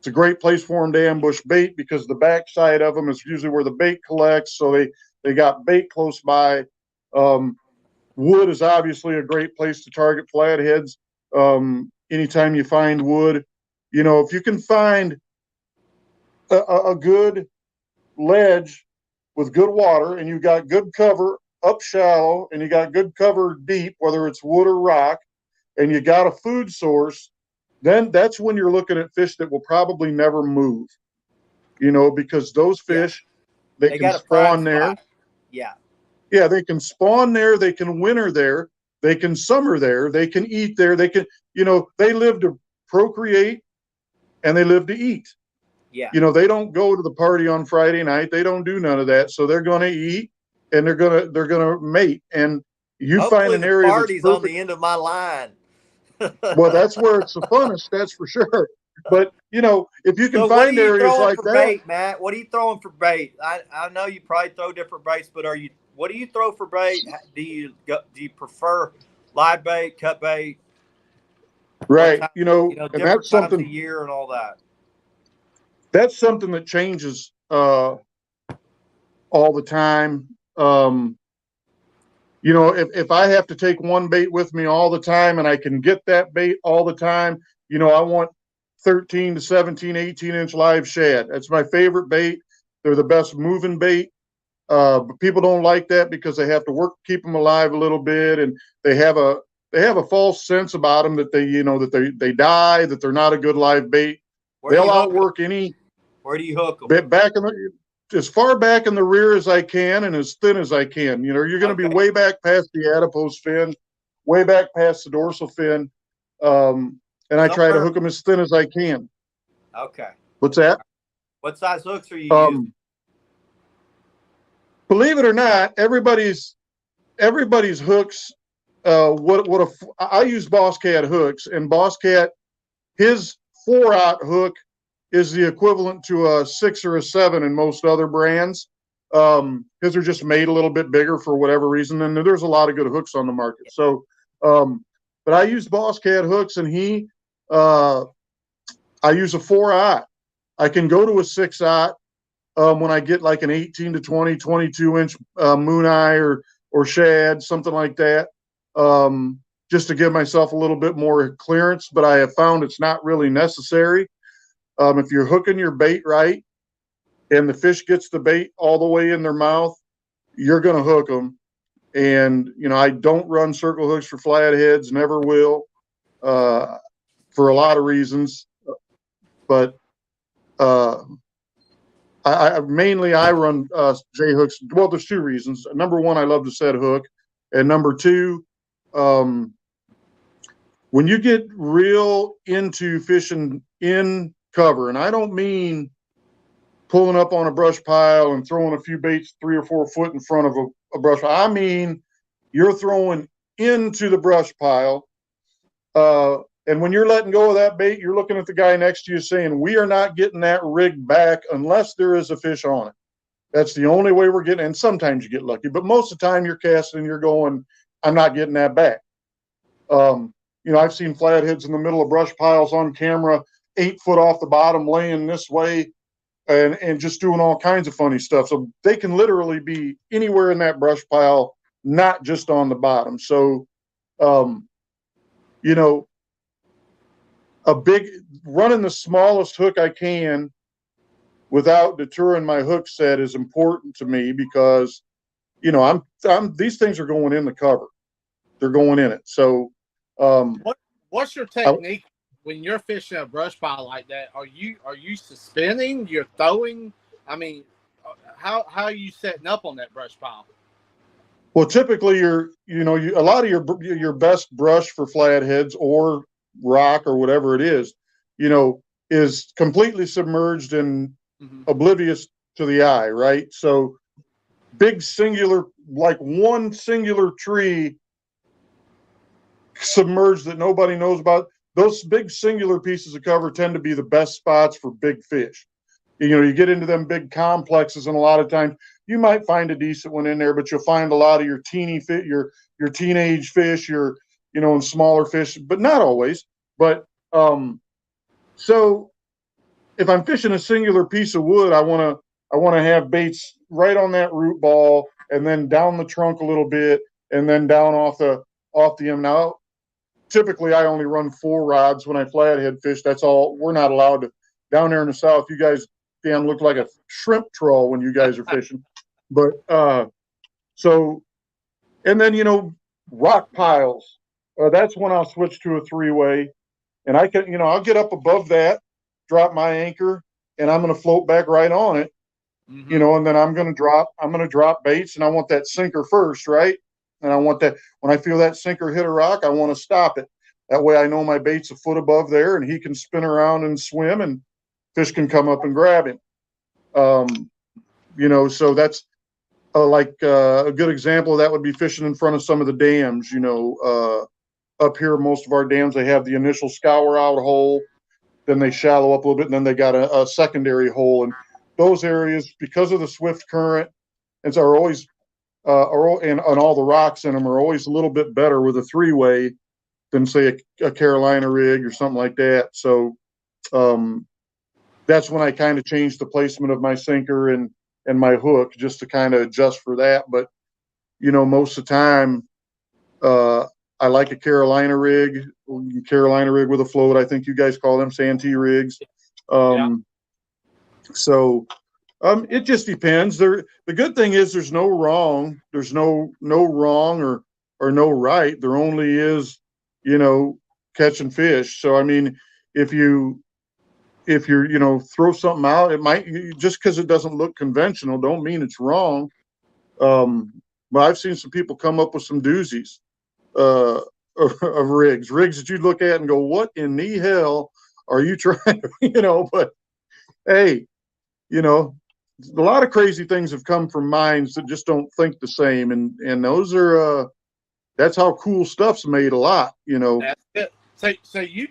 It's a great place for them to ambush bait because the backside of them is usually where the bait collects. So they got bait close by. Wood is obviously a great place to target flatheads. Anytime you find wood, you know, if you can find a good ledge with good water and you got good cover up shallow and you got good cover deep, whether it's wood or rock, and you got a food source, then that's when you're looking at fish that will probably never move, you know, because those fish, they can spawn there. Yeah. Yeah, they can spawn there, they can winter there, they can summer there, they can eat there, they can, you know, they live to procreate and they live to eat. Yeah. You know, they don't go to the party on Friday night. They don't do none of that. So they're going to eat and they're going to mate. And you Hopefully find an the area that's party's perfect. on the end of my line. Well, that's where it's the funnest, that's for sure. But, you know, if you can find areas like that. Bait, Matt? What are you throwing for bait? I know you probably throw different baits, but what do you throw for bait? Do you prefer live bait, cut bait? Right. Time, you know, and that's something times a year and all that. That's something that changes all the time. You know, if I have to take one bait with me all the time and I can get that bait all the time, you know, I want 13 to 17, 18-inch live shad. That's my favorite bait. They're the best moving bait. But people don't like that because they have to work, keep them alive a little bit. And they have a false sense about them that they die, that they're not a good live bait. They'll outwork any. Where do you hook them? Back in as far back in the rear as I can and as thin as I can. You know, you're going to be way back past the adipose fin, way back past the dorsal fin. And I try to hook them as thin as I can. Okay. What's that? What size hooks are you using? Believe it or not, everybody's hooks. I use Boss Cat hooks, and Boss Cat, his 4/0 hook is the equivalent to a 6 or a 7 in most other brands, because they're just made a little bit bigger for whatever reason. And there's a lot of good hooks on the market. So, but I use Boss Cat hooks, and I use a 4/0. I can go to a 6/0 when I get like an 18 to 20, 22-inch moon eye or shad, something like that, just to give myself a little bit more clearance. But I have found it's not really necessary. If you're hooking your bait right and the fish gets the bait all the way in their mouth, you're going to hook them. And, you know, I don't run circle hooks for flatheads, never will, for a lot of reasons. But I mainly run J hooks. Well, there's two reasons. Number one, I love to set hook. And number two, when you get real into fishing in cover, and I don't mean pulling up on a brush pile and throwing a few baits 3 or 4 foot in front of a brush pile. I mean, you're throwing into the brush pile. And when you're letting go of that bait, you're looking at the guy next to you saying, we are not getting that rig back unless there is a fish on it. That's the only way we're getting. And sometimes you get lucky, but most of the time you're casting and you're going, I'm not getting that back. You know, I've seen flatheads in the middle of brush piles on camera, 8 foot off the bottom, laying this way and just doing all kinds of funny stuff. So they can literally be anywhere in that brush pile, not just on the bottom. So, you know, running the smallest hook I can without deterring my hook set is important to me because, you know, these things are going in the cover. They're going in it. So, what's your technique when you're fishing a brush pile like that? Are you suspending? You're throwing? I mean, how are you setting up on that brush pile? Well, typically a lot of your best brush for flatheads or rock or whatever it is, you know, is completely submerged and oblivious to the eye, right? So big singular, like one singular tree submerged that nobody knows about. Those big singular pieces of cover tend to be the best spots for big fish. You know, you get into them big complexes, and a lot of times you might find a decent one in there, but you'll find a lot of your teeny fit, your teenage fish, and smaller fish, but not always. But so if I'm fishing a singular piece of wood, I want to have baits right on that root ball, and then down the trunk a little bit, and then down off the end. Now, typically, I only run 4 rods when I flathead fish. That's all. We're not allowed to. Down there in the south, you guys damn look like a shrimp trawl when you guys are fishing. But so, and then rock piles. That's when I'll switch to a 3-way, and I can I'll get up above that, drop my anchor, and I'm going to float back right on it. Mm-hmm. And then I'm going to drop baits, and I want that sinker first, right? And I want that, when I feel that sinker hit a rock, I want to stop it. That way I know my bait's a foot above there, and he can spin around and swim, and fish can come up and grab him. So that's a good example of that would be fishing in front of some of the dams. Up here, most of our dams, they have the initial scour out hole, then they shallow up a little bit, and then they got a secondary hole. And those areas, because of the swift current, and so are always, and all the rocks in them are always a little bit better with a 3-way than say a Carolina rig or something like that. So that's when I kind of changed the placement of my sinker and my hook, just to kind of adjust for that. But most of the time, I like a Carolina rig with a float. I think you guys call them Santee rigs. So it just depends. The good thing is there's no wrong. There's no wrong or no right. There only is, catching fish. So I mean, if you're throw something out, it might, just because it doesn't look conventional, don't mean it's wrong. But I've seen some people come up with some doozies of rigs that you look at and go, what in the hell are you trying to, but hey, a lot of crazy things have come from minds that just don't think the same. And those are, that's how cool stuff's made a lot, That's it. So you're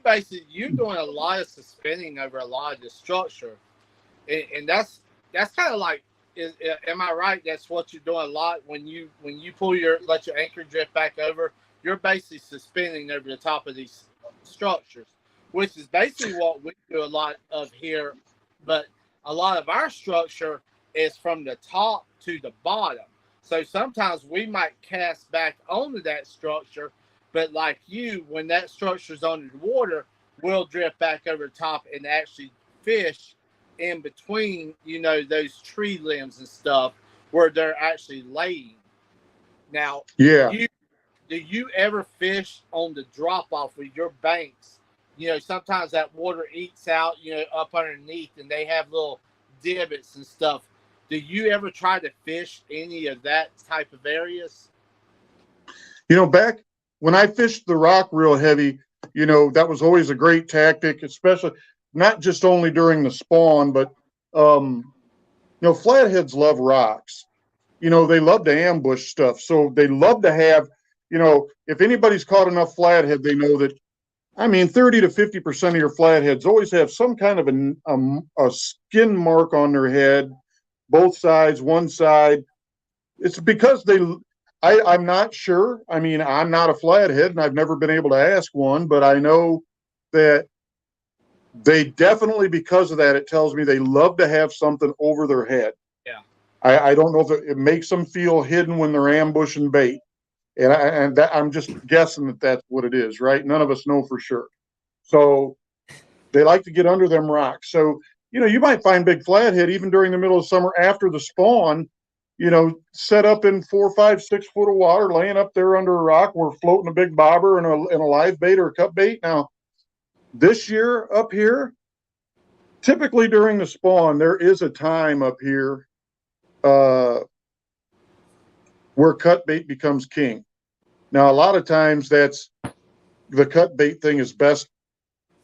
doing a lot of suspending over a lot of the structure, and that's kind of like, am I right? That's what you're doing a lot when you let your anchor drift back over. You're basically suspending over the top of these structures, which is basically what we do a lot of here. But a lot of our structure is from the top to the bottom. So sometimes we might cast back onto that structure, but like you, when that structure's under the water, we'll drift back over the top and actually fish in between, those tree limbs and stuff where they're actually laying. Now, yeah. Do you ever fish on the drop off with your banks? Sometimes that water eats out, up underneath, and they have little divots and stuff. Do you ever try to fish any of that type of areas? Back when I fished the rock real heavy, that was always a great tactic, especially not just only during the spawn, but flatheads love rocks. They love to ambush stuff. So they love to have, if anybody's caught enough flathead, they know that, 30 to 50% of your flatheads always have some kind of a skin mark on their head, both sides, one side. It's because I'm not sure. I'm not a flathead, and I've never been able to ask one, but I know that they definitely, because of that, it tells me they love to have something over their head. Yeah. I don't know if it makes them feel hidden when they're ambushing bait. And I'm just guessing that that's what it is, right? None of us know for sure. So they like to get under them rocks. So, you might find big flathead even during the middle of summer after the spawn, set up in 4, 5, 6 foot of water, laying up there under a rock. We're floating a big bobber and a live bait or a cut bait. Now, this year up here, typically during the spawn, there is a time up here where cut bait becomes king. Now, a lot of times that's the cut bait thing is best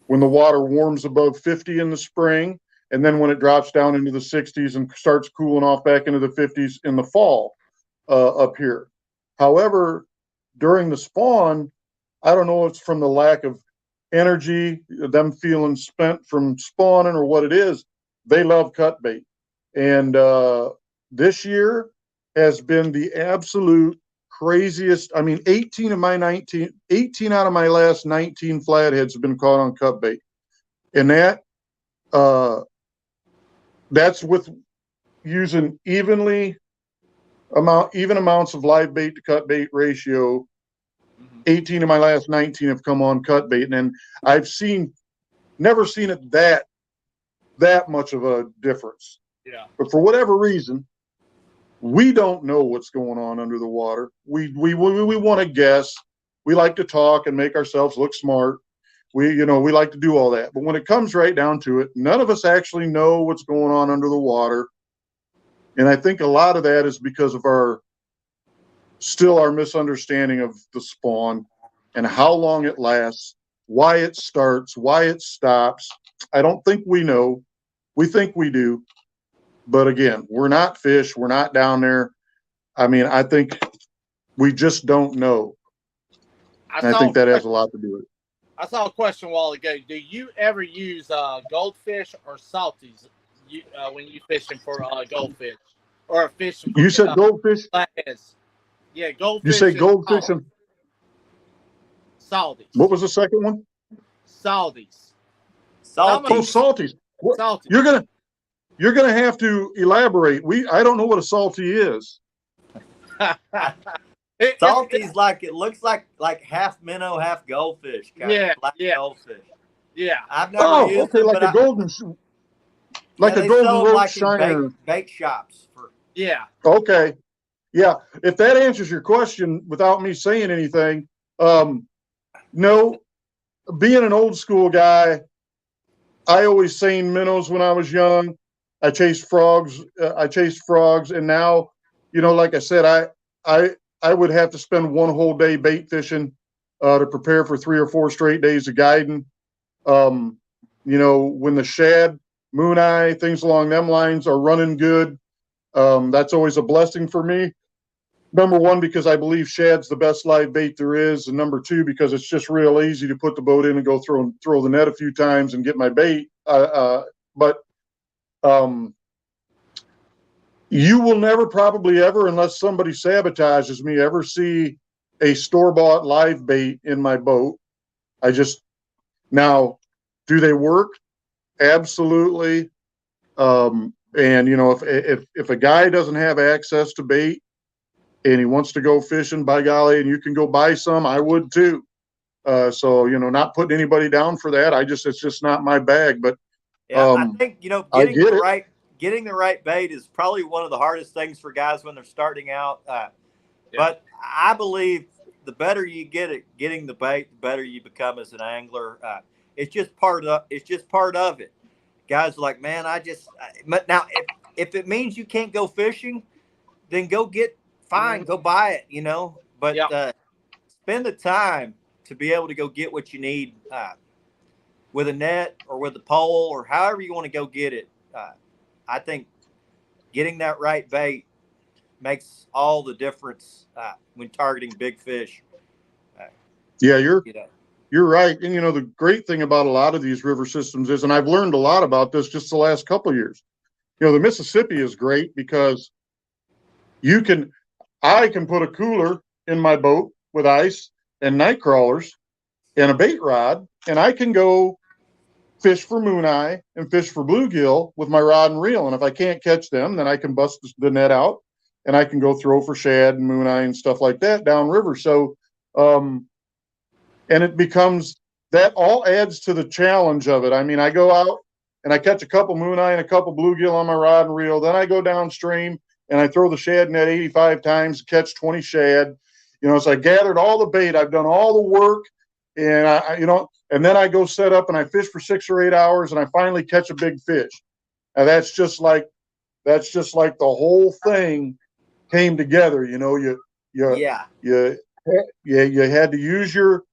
when the water warms above 50 in the spring, and then when it drops down into the 60s and starts cooling off back into the 50s in the fall up here. However, during the spawn, I don't know if it's from the lack of energy, them feeling spent from spawning or what it is, they love cut bait. And this year has been the absolute craziest. 18 out of my last 19 flatheads have been caught on cut bait. And that That's with using even amounts of live bait to cut bait ratio. 18 of my last 19 have come on cut bait, and I've never seen it that much of a difference. Yeah. But for whatever reason, we don't know what's going on under the water. We want to guess. We like to talk and make ourselves look smart. We like to do all that. But when it comes right down to it, none of us actually know what's going on under the water. And I think a lot of that is because of our misunderstanding of the spawn and how long it lasts, why it starts, why it stops. I don't think we know. We think we do. But again, we're not fish. We're not down there. I mean, I think we just don't know. And I think that has a lot to do with it. I saw a question a while ago. Do you ever use goldfish or salties when you fishing for goldfish or fishing? You said goldfish? Flatheads. Yeah, goldfish. You say goldfish and salties. What was the second one? Salties. Oh, salties. Salties. You're gonna have to elaborate. I don't know what a salty is. Salty's like, it looks like half minnow, half goldfish. Goldfish. Yeah. I've never used it, like but a golden, like a golden roach shiner. Bait shops. Yeah. Okay. Yeah. If that answers your question without me saying anything, no. Being an old school guy, I always seen minnows when I was young. I chased frogs. And now, like I said, I would have to spend one whole day bait fishing to prepare for 3 or 4 straight days of guiding. When the shad, moon eye, things along them lines are running good, that's always a blessing for me. Number one, because I believe shad's the best live bait there is, and number two, because it's just real easy to put the boat in and go throw the net a few times and get my bait. But you will never, probably ever, unless somebody sabotages me, ever see a store-bought live bait in my boat. Now, do they work? Absolutely. And if a guy doesn't have access to bait and he wants to go fishing, by golly, and you can go buy some, I would too. So not putting anybody down for that. It's just not my bag. But I think getting the right bait is probably one of the hardest things for guys when they're starting out. But I believe the better you get at getting the bait, the better you become as an angler. It's just part of it. Guys are like, man, now if it means you can't go fishing, then go buy it, But spend the time to be able to go get what you need with a net or with a pole or however you want to go get it. I think getting that right bait makes all the difference when targeting big fish. You're right. And the great thing about a lot of these river systems is, and I've learned a lot about this just the last couple of years. The Mississippi is great because I can put a cooler in my boat with ice and night crawlers and a bait rod, and I can go fish for moon eye and fish for bluegill with my rod and reel. And if I can't catch them, then I can bust the net out and I can go throw for shad and moon eye and stuff like that downriver. So, and it becomes, that all adds to the challenge of it. I mean, I go out and I catch a couple moon eye and a couple bluegill on my rod and reel. Then I go downstream and I throw the shad net 85 times, catch 20 shad. So I gathered all the bait. I've done all the work, and and then I go set up and I fish for 6 or 8 hours and I finally catch a big fish. And that's just like the whole thing came together. You had to use your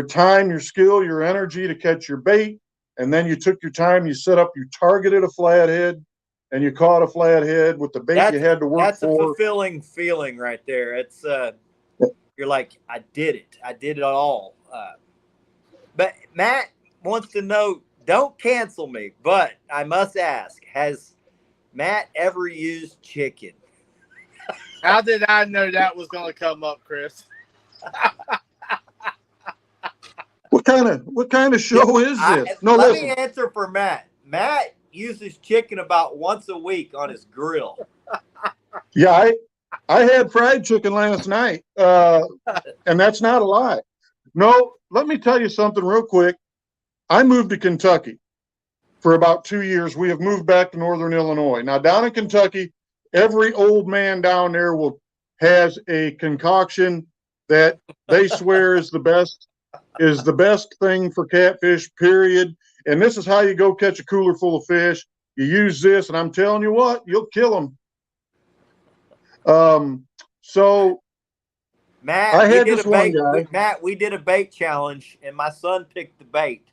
time, your skill, your energy to catch your bait. And then you took your time, you set up, you targeted a flathead, and you caught a flathead with the bait you had to work for. That's a fulfilling feeling right there. It's you're like, I did it. I did it all. But Matt wants to know, don't cancel me, but I must ask, has Matt ever used chicken? How did I know that was going to come up, Chris? What kind of show is this? Let me answer for Matt. Matt uses chicken about once a week on his grill. Yeah, I had fried chicken last night, and that's not a lie. No, let me tell you something real quick. I moved to Kentucky for about 2 years. We have moved back to Northern Illinois. Now, down in Kentucky, every old man down there has a concoction that they swear is the best thing for catfish, period. And this is how you go catch a cooler full of fish. You use this, and I'm telling you what, you'll kill them. So Matt, I had we did this a one bait. guy. Matt, we did a bait challenge, and my son picked the bait.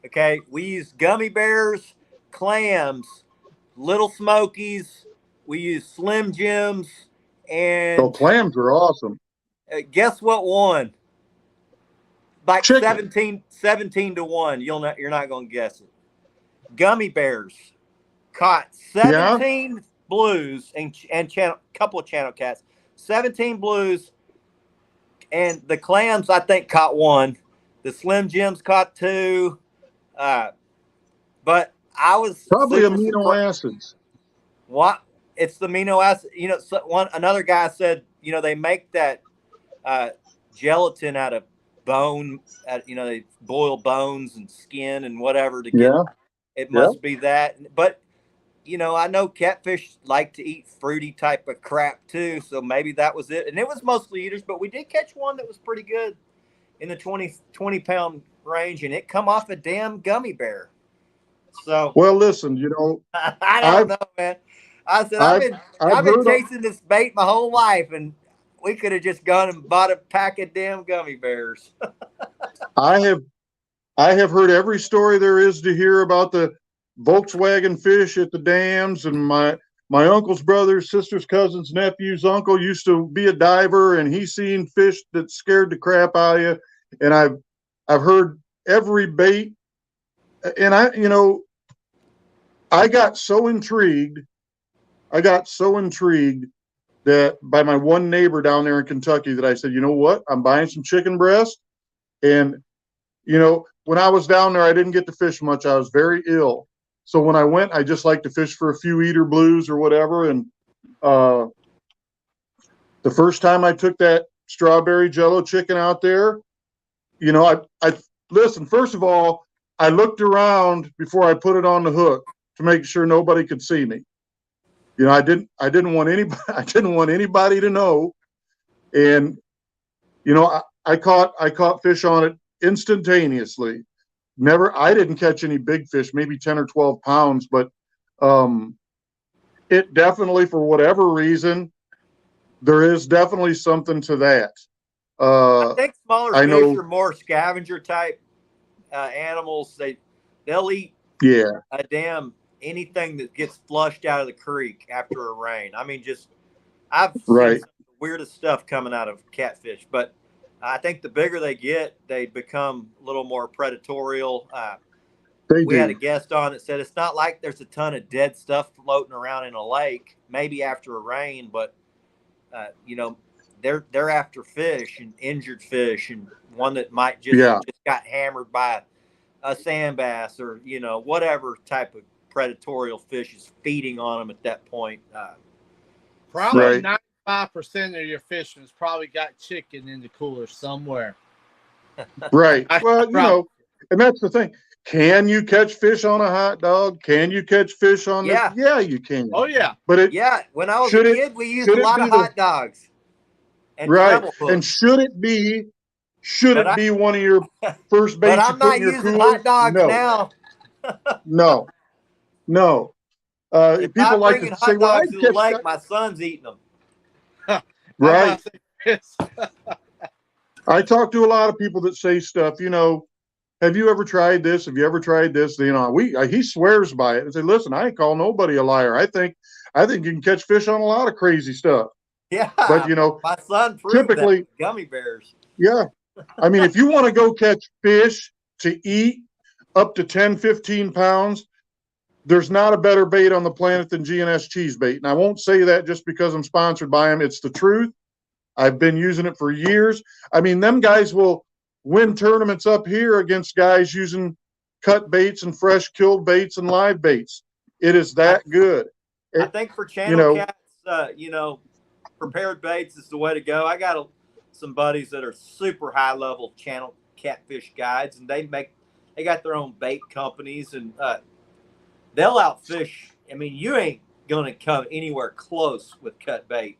Okay, we used gummy bears, clams, little smokies. We used Slim Jims, Oh, and clams are awesome. guess what won? Like Chicken. 17 to 1. You're not going to guess it. Gummy bears caught Yeah. 17 blues and couple of channel cats. 17 blues, and the clams I think caught 1. The Slim Jims caught 2. But I was Probably super amino surprised. acids. What? It's the amino acid. You know, another guy said, you know, they make that gelatin out of bone. You know, they boil bones and skin and whatever to get. Yeah. It must be that. But you know, I know catfish like to eat fruity type of crap too, so maybe that was it. And it was mostly eaters, but we did catch one that was pretty good in the 20 pound range, and it come off a damn gummy bear. So Well, listen, you know, I don't know, man. I said I've been chasing this bait my whole life, and we could have just gone and bought a pack of damn gummy bears. I have heard every story there is to hear about the Volkswagen fish at the dams, and my uncle's brother's sister's cousin's nephew's uncle used to be a diver, and he's seen fish that scared the crap out of you. And I've heard every bait, and I got so intrigued that by my one neighbor down there in Kentucky that I said, you know what, I'm buying some chicken breast. And you know, when I was down there, I didn't get to fish much. I was very ill. So when I went, I just like to fish for a few eater blues or whatever. And the first time I took that strawberry jello chicken out there, you know, I listen, first of all, I looked around before I put it on the hook to make sure nobody could see me. You know, I didn't want anybody to know. And, you know, I caught fish on it instantaneously. I didn't catch any big fish, maybe 10 or 12 pounds, but it definitely, for whatever reason, there is definitely something to that. I think smaller fish are more scavenger type animals. They'll eat a damn anything that gets flushed out of the creek after a rain. I mean, I've seen some of the weirdest stuff coming out of catfish, but I think the bigger they get, they become a little more predatorial. We had a guest on that said it's not like there's a ton of dead stuff floating around in a lake, maybe after a rain, but you know, they're after fish and injured fish, and one that might just got hammered by a sand bass or, you know, whatever type of predatorial fish is feeding on them at that point. Probably 95% of your fishermen's probably got chicken in the cooler somewhere. Right. Well, you know, and that's the thing. Can you catch fish on a hot dog? Can you catch fish on this? Yeah, you can. Oh, yeah. But when I was a kid, we used a lot of hot dogs. And and should it be one of your first baits? But I'm not using hot dogs now. No. People like to say, "Well, to the lake, my son's eating them." Right. I talk to a lot of people that say stuff. You know, have you ever tried this? Have you ever tried this? You know, he swears by it and say, "Listen, I ain't call nobody a liar. I think you can catch fish on a lot of crazy stuff." Yeah, but you know, my son typically that gummy bears. Yeah, I mean, if you want to go catch fish to eat up to 10, 15 pounds, there's not a better bait on the planet than GNS cheese bait. And I won't say that just because I'm sponsored by them. It's the truth. I've been using it for years. I mean, them guys will win tournaments up here against guys using cut baits and fresh killed baits and live baits. It is that good. I think for channel cats, prepared baits is the way to go. I got some buddies that are super high level channel catfish guides, and they got their own bait companies, and they'll outfish. I mean, you ain't gonna come anywhere close with cut bait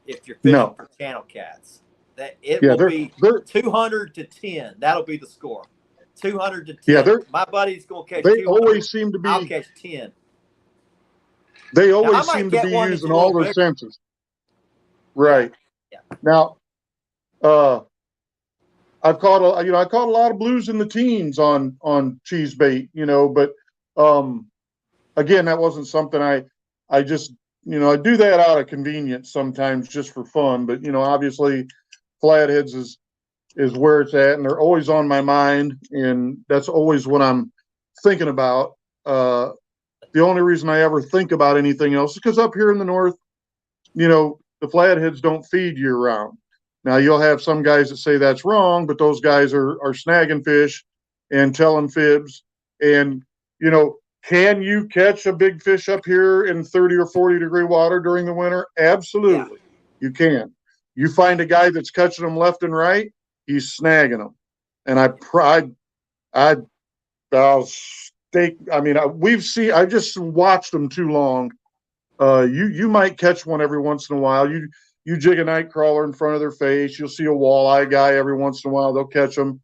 if you're fishing for channel cats. That will be 200 to 10. That'll be the score. 200 to 10. Yeah, my buddy's gonna catch. They always seem to be. I'll catch 10. They always seem to be using all their senses. Right. Yeah. Now, I've caught a lot of blues in the teens on cheese bait, but again, that wasn't something I just, I do that out of convenience sometimes just for fun, but obviously flatheads is where it's at, and they're always on my mind, and that's always what I'm thinking about. The only reason I ever think about anything else is because up here in the north, the flatheads don't feed year round. Now you'll have some guys that say that's wrong, but those guys are snagging fish and telling fibs. And, can you catch a big fish up here in 30 or 40 degree water during the winter? Absolutely. Yeah. You can. You find a guy that's catching them left and right, he's snagging them. And I've just watched them too long. You might catch one every once in a while. You jig a night crawler in front of their face. You'll see a walleye guy every once in a while. They'll catch them.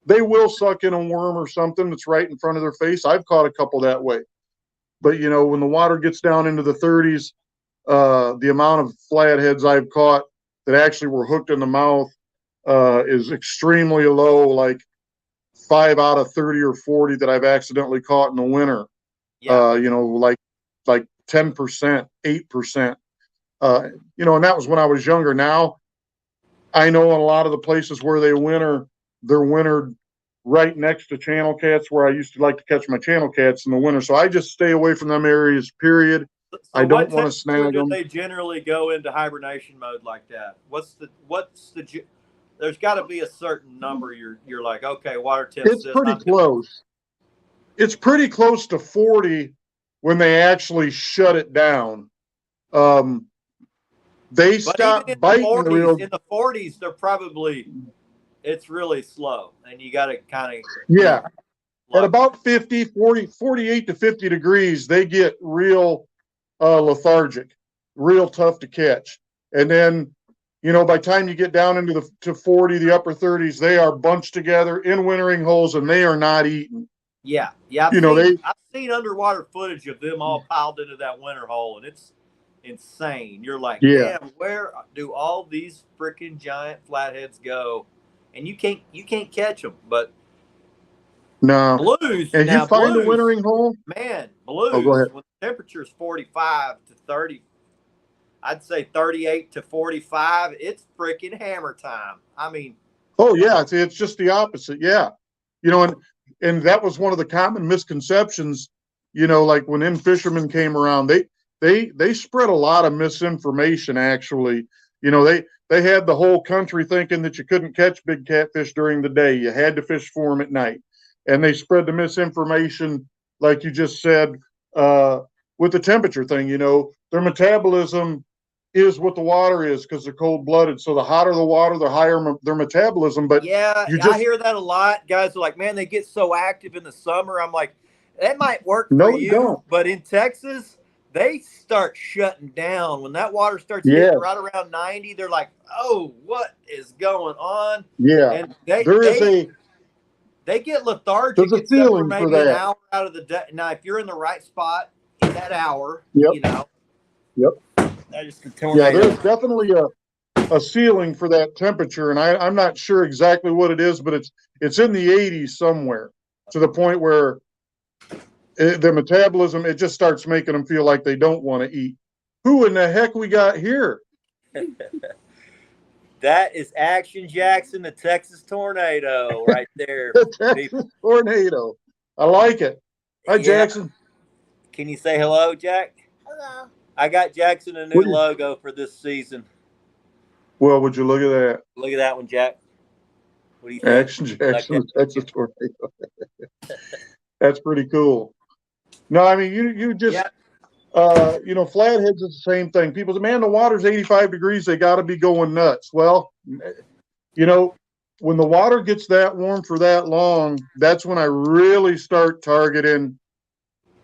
They will suck in a worm or something that's right in front of their face. I've caught a couple that way. But, when the water gets down into the 30s, the amount of flatheads I've caught that actually were hooked in the mouth is extremely low, like 5 out of 30 or 40 that I've accidentally caught in the winter. Yeah. Like 10%, 8%. And that was when I was younger. Now, I know in a lot of the places where they're wintered right next to channel cats, where I used to like to catch my channel cats in the winter. So I just stay away from them areas, period. So I don't want to snag them. They generally go into hibernation mode like that? There's got to be a certain number you're like, okay, water temps. It's pretty close. It's pretty close to 40 when they actually shut it down. They stop biting in the 40s. They're probably, it's really slow, and you got to kind of at about 50, 40, 48 to 50 degrees, they get real lethargic, real tough to catch, and then by the time you get down into to 40, the upper 30s, they are bunched together in wintering holes, and they are not eating. Yeah. I've seen underwater footage of them all piled into that winter hole, and it's insane. You're like, damn, where do all these freaking giant flatheads go? And you can't catch them. But no, blues. And you find a wintering hole, man. Blues. Oh, go ahead. When the temperature is 45 to 30, I'd say 38 to 45. It's freaking hammer time. I mean, oh yeah, it's just the opposite. Yeah, and that was one of the common misconceptions. Like when them fishermen came around, they spread a lot of misinformation. Actually, they had the whole country thinking that you couldn't catch big catfish during the day. You had to fish for them at night, and they spread the misinformation, like you just said, with the temperature thing. Their metabolism is what the water is because they're cold-blooded. So the hotter the water, the higher their metabolism. But I hear that a lot. Guys are like, man, they get so active in the summer. I'm like, that might work for you, but in Texas, they start shutting down when that water starts getting right around 90. They're like, oh, what is going on? Yeah, and they get lethargic. There's a feeling maybe for that. An hour out of the day. Now, if you're in the right spot in that hour, Yep. There's definitely a ceiling for that temperature, and I'm not sure exactly what it is, but it's in the 80s somewhere, to the point where the metabolism, it just starts making them feel like they don't want to eat. Who in the heck we got here? That is Action Jackson, the Texas Tornado, right there. The Texas Tornado. I like it. Hi, Jackson. Can you say hello, Jack? Hello. I got Jackson a new logo for this season. Well, would you look at that? Look at that one, Jack. What do you think? Action Jackson, the Texas tornado. That's pretty cool. No, I mean you just you know, flatheads is the same thing. People say, man, the water's 85 degrees, they got to be going nuts. Well, you know, when the water gets that warm for that long, that's when I really start targeting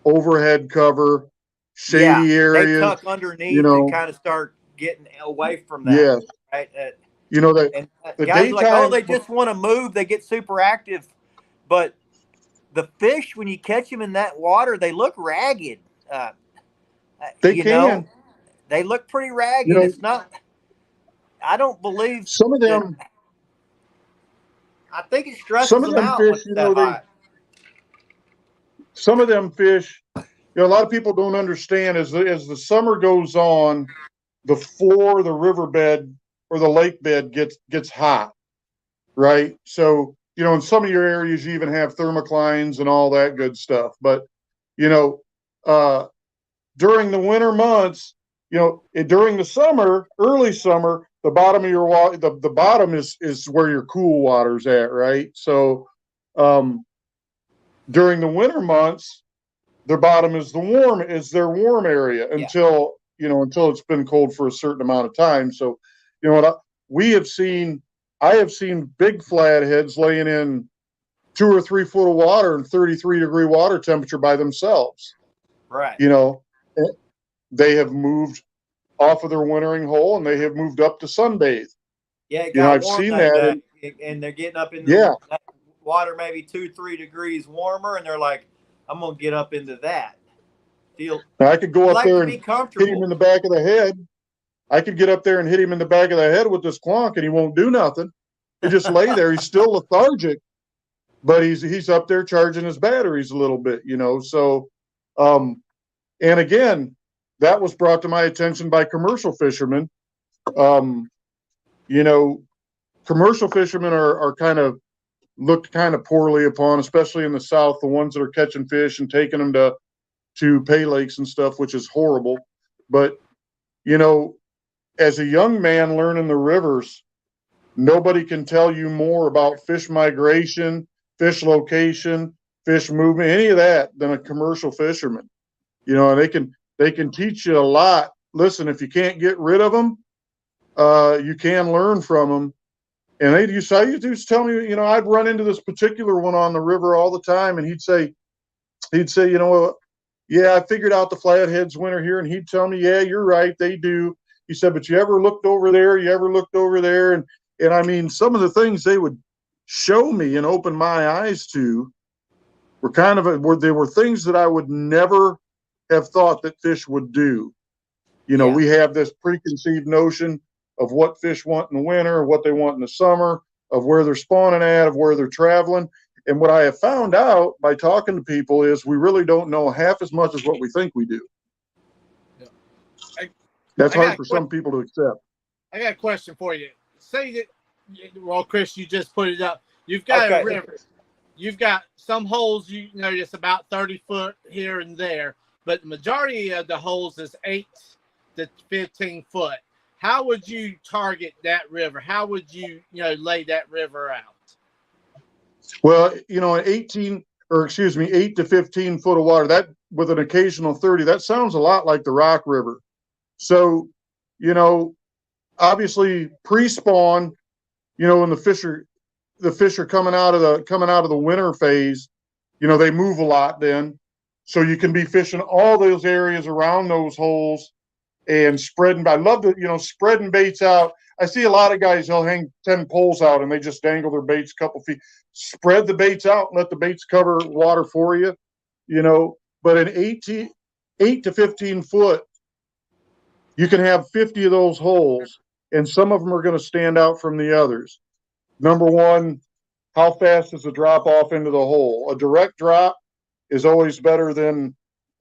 overhead cover, shady areas. They tuck underneath, you know, and kind of start getting away from that. Yes. Right? You know, that And the guys are like, daytime, oh, they just want to move. They get super active. But the fish, when you catch them in that water, they look ragged. they you can. know, they look pretty ragged. You know, It's not. I don't believe some of them. I think it stresses Some of them them out fish, when you it's know, that hot. some of them fish, you know, a lot of people don't understand as the summer goes on, the floor of the riverbed or the lake bed gets hot, right? So, you know, in some of your areas, you even have thermoclines and all that good stuff. But, you know, during the winter months, you know, during the summer, early summer, the bottom of your water, the bottom is where your cool water's at, right? So, during the winter months, their bottom is their warm area until it's been cold for a certain amount of time. So, you know what, I have seen big flatheads laying in 2 or 3 foot of water and 33-degree water temperature by themselves. Right. You know, they have moved off of their wintering hole and they have moved up to sunbathe. Yeah, it You know, got I've warm seen that that. day, and they're getting up in the water maybe 2-3 degrees warmer, and they're like, I'm gonna get up into that. I could go up there and hit him in the back of the head. I could get up there and hit him in the back of the head with this clonk, and he won't do nothing. He just lay there. He's still lethargic, but he's up there charging his batteries a little bit, you know. So, and again, that was brought to my attention by commercial fishermen. You know, commercial fishermen are kind of looked kind of poorly upon, especially in the South, the ones that are catching fish and taking them to pay lakes and stuff, which is horrible. But, you know, as a young man learning the rivers, nobody can tell you more about fish migration, fish location, fish movement, any of that than a commercial fisherman. You know, and they can teach you a lot. Listen, if you can't get rid of them, you can learn from them. And I used to tell me, you know, I'd run into this particular one on the river all the time, and he'd say, you know, yeah, I figured out the flatheads winter here, and he'd tell me, yeah, you're right, they do. He said, but you ever looked over there? And I mean, some of the things they would show me and open my eyes to were they were things that I would never have thought that fish would do. You know, we have this preconceived notion of what fish want in the winter, what they want in the summer, of where they're spawning at, of where they're traveling. And what I have found out by talking to people is we really don't know half as much as what we think we do. That's hard for some people to accept. I got a question for you. Say that, well, Chris, you just put it up. You've got a river. You've got some holes, you know, it's about 30 foot here and there, but the majority of the holes is 8 to 15 foot. How would you target that river? How would you lay that river out? Well, you know, 8 to 15 foot of water, that with an occasional 30, that sounds a lot like the Rock River. So, you know, obviously pre-spawn, you know, when the fish are coming out of the winter phase, you know, they move a lot then. So you can be fishing all those areas around those holes and spreading. I love spreading baits out. I see a lot of guys, they'll hang 10 poles out and they just dangle their baits a couple feet. Spread the baits out and let the baits cover water for you, you know. But in 8 to 15 foot, you can have 50 of those holes, and some of them are going to stand out from the others. Number one, how fast is the drop off into the hole? A direct drop is always better than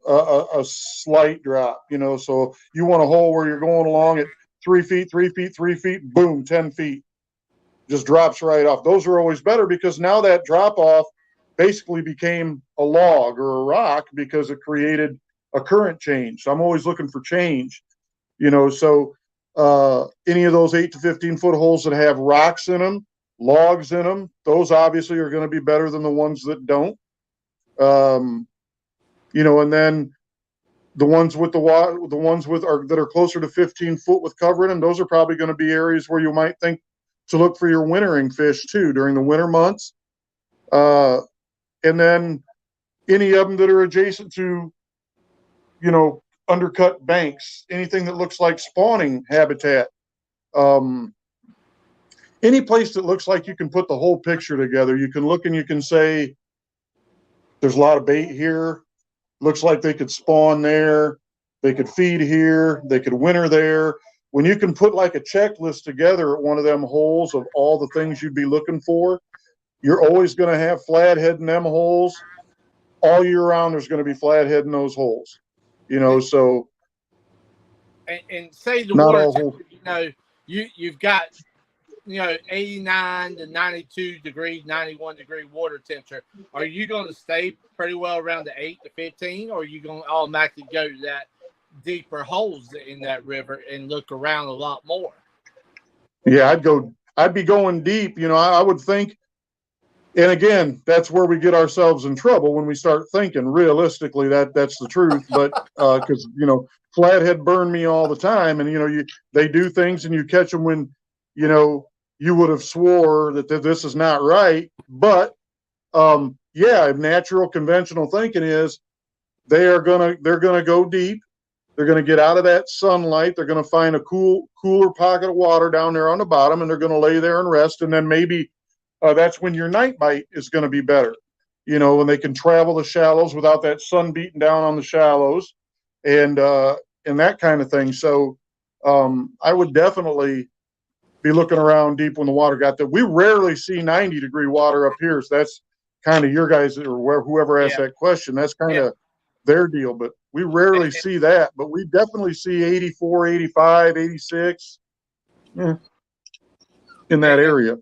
a slight drop, you know. So you want a hole where you're going along at 3 feet, 3 feet, 3 feet, boom, 10 feet. Just drops right off. Those are always better because now that drop off basically became a log or a rock because it created a current change. So I'm always looking for change, you know. So any of those 8 to 15 foot holes that have rocks in them logs in them. Those obviously are going to be better than the ones that don't. You know, and then the ones with that are closer to 15 foot with covering them, those are probably going to be areas where you might think to look for your wintering fish too during the winter months. And then any of them that are adjacent to, you know, undercut banks, anything that looks like spawning habitat. Any place that looks like you can put the whole picture together. You can look and you can say, there's a lot of bait here. Looks like they could spawn there. They could feed here. They could winter there. When you can put like a checklist together at one of them holes of all the things you'd be looking for, you're always going to have flathead in them holes. All year round, there's going to be flathead in those holes. You know, so. And say the not water, all holes. you know, you've got, you know, 89 to 92 degree, 91 degree water temperature. Are you going to stay pretty well around the 8 to 15, or are you going to automatically go to that deeper holes in that river and look around a lot more? Yeah, I'd be going deep. You know, I would think, and again, that's where we get ourselves in trouble when we start thinking realistically that's the truth. But because, you know, flathead burn me all the time, and, you know, they do things and you catch them when, you know, you would have swore that this is not right. But yeah, natural conventional thinking is they're gonna go deep. They're gonna get out of that sunlight. They're gonna find a cooler pocket of water down there on the bottom, and they're gonna lay there and rest. And then maybe that's when your night bite is gonna be better. You know, when they can travel the shallows without that sun beating down on the shallows, and that kind of thing. So I would definitely be looking around deep when the water got there. We rarely see 90 degree water up here. So that's kind of your guys or whoever asked that question. That's kind of their deal, but we rarely see that, but we definitely see 84, 85, 86 in that area.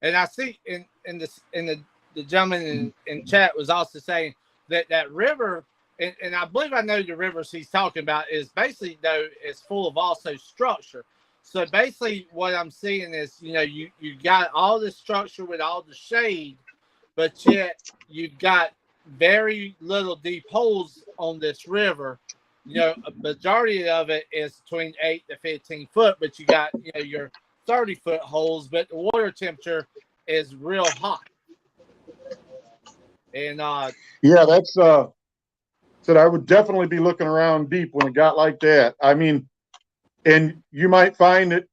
And I see in the gentleman in chat was also saying that river, and I believe I know the rivers he's talking about is basically, though, is full of also structure. So basically what I'm seeing is, you know, you got all the structure with all the shade, but yet you've got very little deep holes on this river. You know, a majority of it is between 8 to 15 foot, but you got, you know, your 30-foot holes, but the water temperature is real hot. And yeah, that's said I would definitely be looking around deep when it got like that. I mean, and you might find that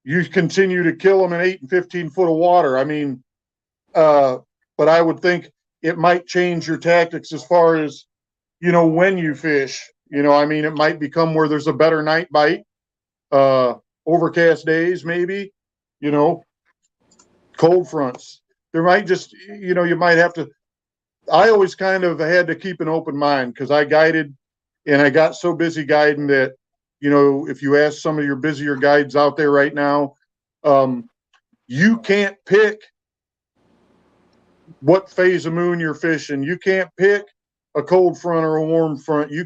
you continue to kill them in 8 and 15 foot of water. I mean, but I would think it might change your tactics as far as, you know, when you fish. You know, I mean, it might become where there's a better night bite, overcast days, maybe, you know, cold fronts. There might just, you know, you might have to. I always kind of had to keep an open mind because I guided and I got so busy guiding that, you know, if you ask some of your busier guides out there right now, you can't pick what phase of moon you're fishing. You can't pick a cold front or a warm front. You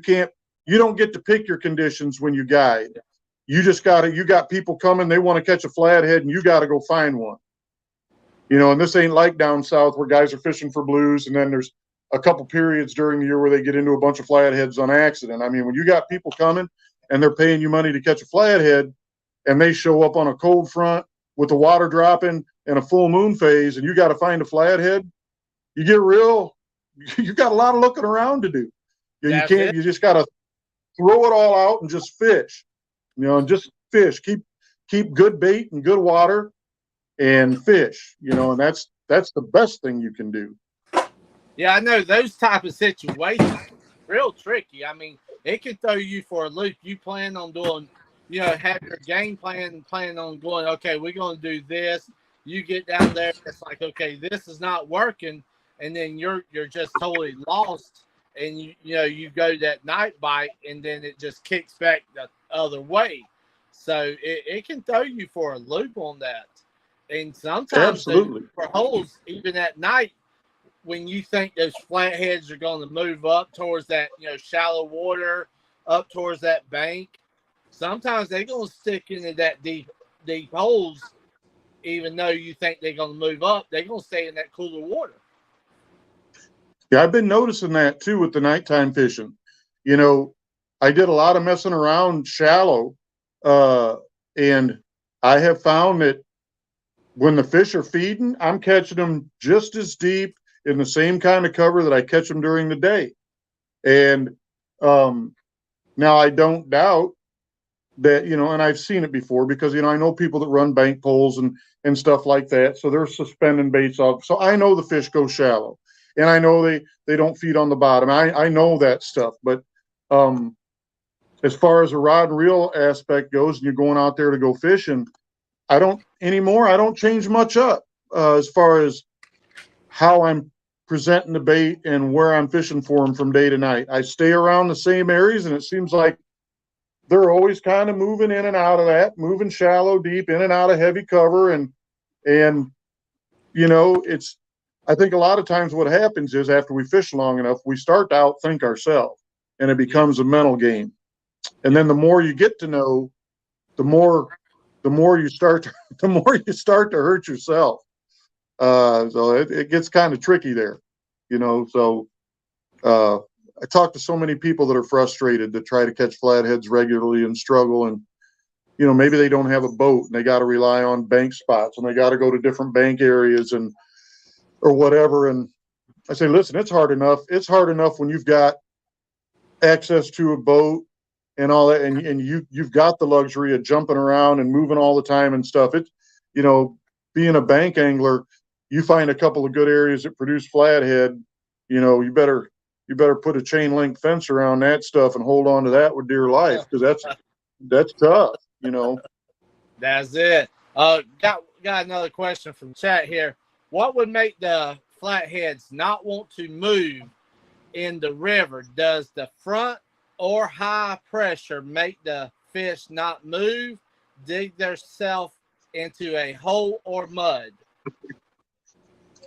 don't get to pick your conditions when you guide. You got people coming, they want to catch a flathead and you got to go find one. You know, and this ain't like down south where guys are fishing for blues and then there's a couple periods during the year where they get into a bunch of flatheads on accident. I mean, when you got people coming and they're paying you money to catch a flathead and they show up on a cold front with the water dropping and a full moon phase and you got to find a flathead, you got a lot of looking around to do. You just got to throw it all out and just fish, you know, and just fish, keep good bait and good water and fish, you know, and that's the best thing you can do. Yeah, I know those type of situations real tricky. I mean, it can throw you for a loop. You plan on doing, you know, have your game plan on going, okay, we're going to do this. You get down there, it's like, okay, this is not working. And then you're just totally lost. And you go that night bite and then it just kicks back the other way. So it can throw you for a loop on that. And sometimes for holes, even at night, when you think those flatheads are going to move up towards that, you know, shallow water, up towards that bank, sometimes they're going to stick into that deep holes even though you think they're going to move up, they're going to stay in that cooler water. Yeah, I've been noticing that too with the nighttime fishing. You know, I did a lot of messing around shallow, and I have found that when the fish are feeding, I'm catching them just as deep in the same kind of cover that I catch them during the day. And now I don't doubt that, you know, and I've seen it before because, you know, I know people that run bank poles and stuff like that. So they're suspending baits off. So I know the fish go shallow, and I know they don't feed on the bottom. I know that stuff. But as far as the rod and reel aspect goes, and you're going out there to go fishing, I don't change much up as far as how I'm presenting the bait and where I'm fishing for them from day to night. I stay around the same areas, and it seems like they're always kind of moving in and out of that, moving shallow, deep, in and out of heavy cover. And you know, I think a lot of times what happens is after we fish long enough, we start to outthink ourselves, and it becomes a mental game. And then the more you get to know, the more you start to hurt yourself. So it gets kind of tricky there, you know. So I talk to so many people that are frustrated that try to catch flatheads regularly and struggle, and you know, maybe they don't have a boat and they got to rely on bank spots and they got to go to different bank areas or whatever. And I say, listen, it's hard enough. It's hard enough when you've got access to a boat and all that, and you've got the luxury of jumping around and moving all the time and stuff. It's, you know, being a bank angler, you find a couple of good areas that produce flathead, you know, you better put a chain link fence around that stuff and hold on to that with dear life, because that's tough, you know. That's it. Got another question from chat here. What would make the flatheads not want to move in the river? Does the front or high pressure make the fish not move, dig themselves into a hole or mud?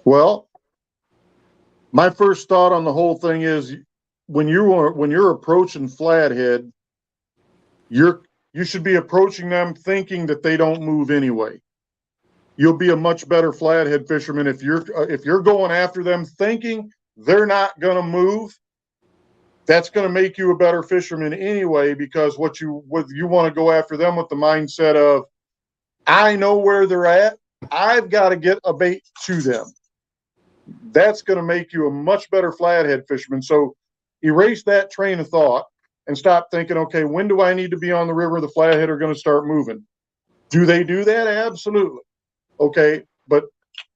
Well, my first thought on the whole thing is when you're approaching flathead, you should be approaching them thinking that they don't move anyway. You'll be a much better flathead fisherman if you're going after them thinking they're not going to move. That's going to make you a better fisherman anyway, because what you want to go after them with the mindset of, I know where they're at, I've got to get a bait to them. That's going to make you a much better flathead fisherman. So erase that train of thought and stop thinking, okay, when do I need to be on the river? The flathead are going to start moving. Do they do that? Absolutely. Okay. But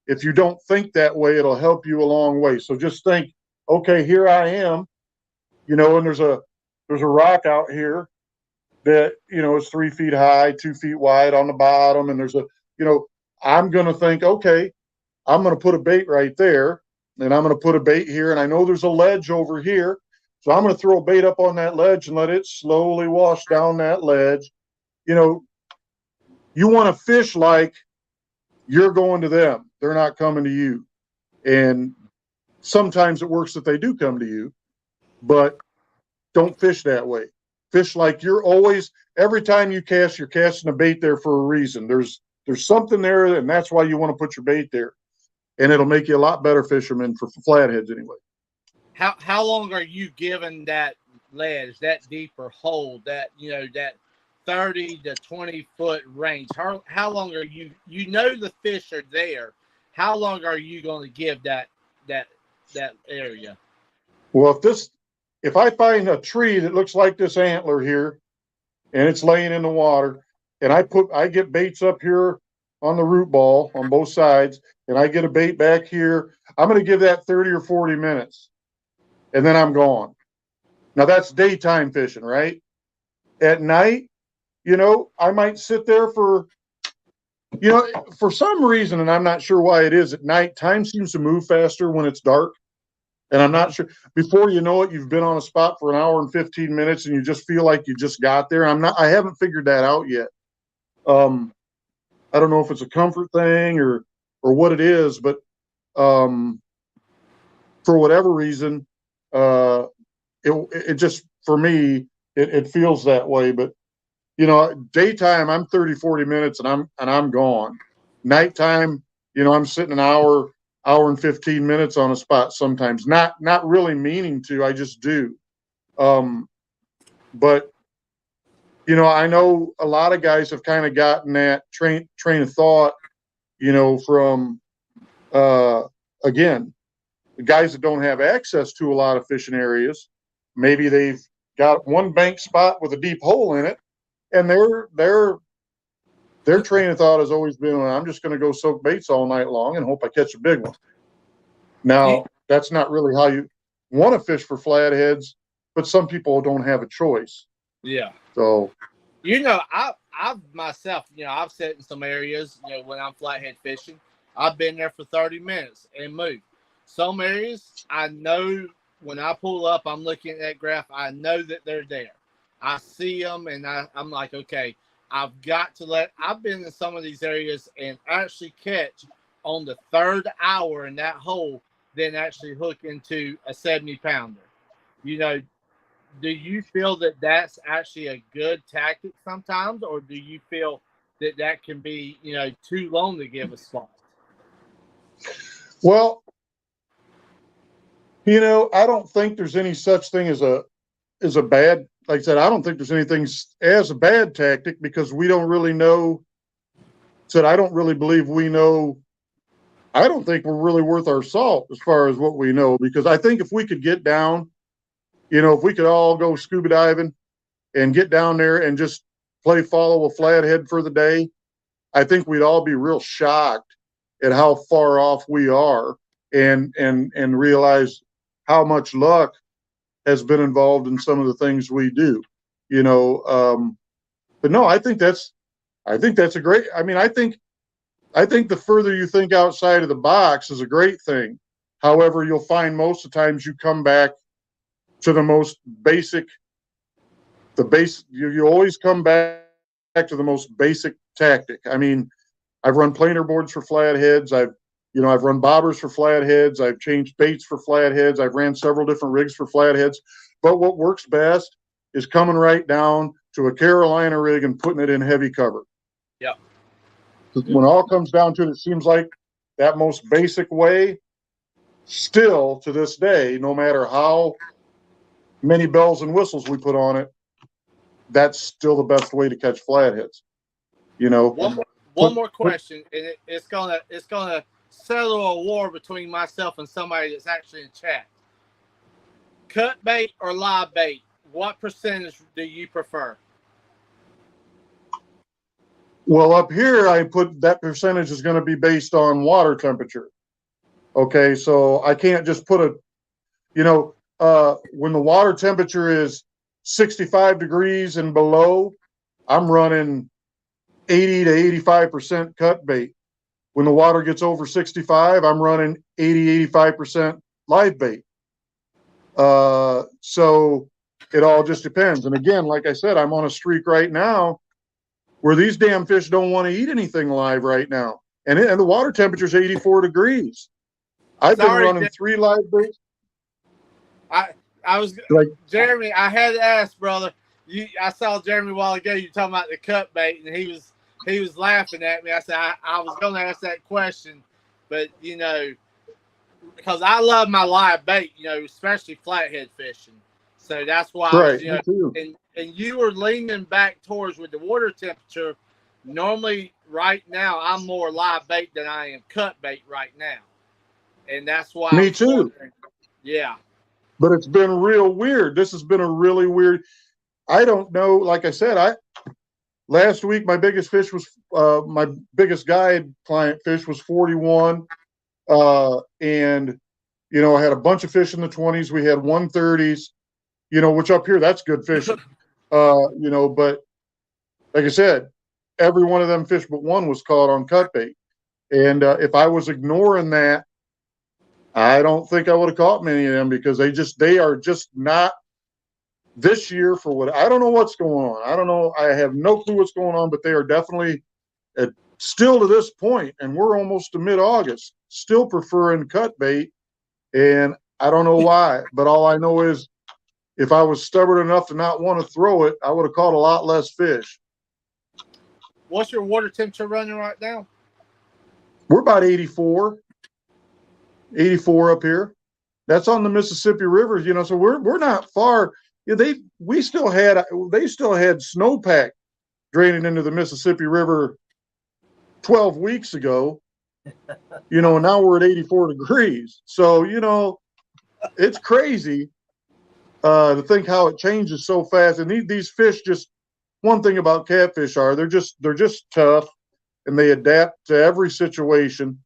if you don't think that way, it'll help you a long way. So just think, okay, here I am, you know, and there's a rock out here that, you know, is 3 feet high, 2 feet wide on the bottom. And there's I'm going to think, okay, I'm going to put a bait right there, and I'm going to put a bait here. And I know there's a ledge over here. So I'm going to throw a bait up on that ledge and let it slowly wash down that ledge. You know, you want to fish like you're going to them. They're not coming to you. And sometimes it works that they do come to you, but don't fish that way. Fish like you're always, every time you cast, you're casting a bait there for a reason. There's something there, and that's why you want to put your bait there. And it'll make you a lot better fisherman for flatheads anyway. How long are you giving that ledge, that deeper hole, that, you know, that 30 to 20 foot range? How long are you know the fish are there? How long are you going to give that area? Well, if I find a tree that looks like this antler here, and it's laying in the water, and I get baits up here on the root ball on both sides, and I get a bait back here, I'm going to give that 30 or 40 minutes, and then I'm gone. Now that's daytime fishing, right? At night, you know, I might sit there for some reason, and I'm not sure why it is, at night, time seems to move faster when it's dark. And I'm not sure, before you know it, you've been on a spot for an hour and 15 minutes and you just feel like you just got there. I haven't figured that out yet. I don't know if it's a comfort thing or what it is, but for whatever reason, it just, for me, it feels that way. But, you know, daytime, I'm 30, 40 minutes and I'm gone. Nighttime, you know, I'm sitting an hour and 15 minutes on a spot sometimes, not really meaning to, I just do. But you know, I know a lot of guys have kind of gotten that train of thought, you know, from again, the guys that don't have access to a lot of fishing areas. Maybe they've got one bank spot with a deep hole in it, and their train of thought has always been, well, I'm just going to go soak baits all night long and hope I catch a big one. Now, that's not really how you want to fish for flatheads, but some people don't have a choice. Yeah. So, you know, I've myself, you know, I've sat in some areas, you know, when I'm flathead fishing, I've been there for 30 minutes and moved. Some areas, I know when I pull up, I'm looking at that graph, I know that they're there. I see them, and I'm like, okay, I've been in some of these areas and actually catch on the third hour in that hole, then actually hook into a 70-pounder. You know, do you feel that that's actually a good tactic sometimes, or do you feel that that can be, you know, too long to give a spot? well, you know, I don't think there's any such thing as a bad, like I said, I don't think there's anything as a bad tactic because we don't really know. Said I don't really believe we know. I don't think we're really worth our salt as far as what we know, because I think if we could get down, you know, if we could all go scuba diving and get down there and just play follow a flathead for the day, I think we'd all be real shocked at how far off we are and realize how much luck has been involved in some of the things we do, you know. But no, I think that's a great, I mean, I think the further you think outside of the box is a great thing. However, you'll find most of the times you come back to the most basic, you always come back to the most basic tactic. I mean, I've run planer boards for flatheads. I've run bobbers for flatheads. I've changed baits for flatheads. I've ran several different rigs for flatheads. But what works best is coming right down to a Carolina rig and putting it in heavy cover. Yeah. When all comes down to it, it seems like that most basic way, still to this day, no matter how many bells and whistles we put on it, that's still the best way to catch flatheads. You know. One more question, and it's gonna settle a war between myself and somebody that's actually in chat. Cut bait or live bait? What percentage do you prefer? Well, up here, I put that percentage is going to be based on water temperature. Okay, so I can't just put a, you know, when the water temperature is 65 degrees and below, I'm running 80 to 85% cut bait. When the water gets over 65, I'm running 80, 85% live bait. So it all just depends. And again, like I said, I'm on a streak right now where these damn fish don't want to eat anything live right now. And the water temperature is 84 degrees. I've been running 3 live baits. I was like, Jeremy, I had to ask, brother. I saw Jeremy a while ago. You talking about the cut bait, and he was laughing at me. I said I was going to ask that question, but you know, because I love my live bait, you know, especially flathead fishing. So that's why, right. I was, you know, and you were leaning back towards with the water temperature. Normally, right now, I'm more live bait than I am cut bait right now, and that's why. Me too. Yeah. But it's been real weird. This has been a really weird. I don't know. Like I said, last week my biggest fish was my biggest guide client fish was 41, and you know I had a bunch of fish in the 20s. We had 130s, you know, which up here that's good fishing, you know. But like I said, every one of them fish but one was caught on cut bait, and if I was ignoring that, I don't think I would have caught many of them because they are just not this year for what I don't know what's going on. I don't know. I have no clue what's going on, but they are definitely still to this point, and we're almost to mid-August, still preferring cut bait. And I don't know why, but all I know is if I was stubborn enough to not want to throw it, I would have caught a lot less fish. What's your water temperature running right now? We're about 84 up here. That's on the Mississippi River, you know, so we're not far. They still had snowpack draining into the Mississippi River 12 weeks ago, you know, and now we're at 84 degrees. So, you know, it's crazy to think how it changes so fast. And these fish, just one thing about catfish they're just tough, and they adapt to every situation.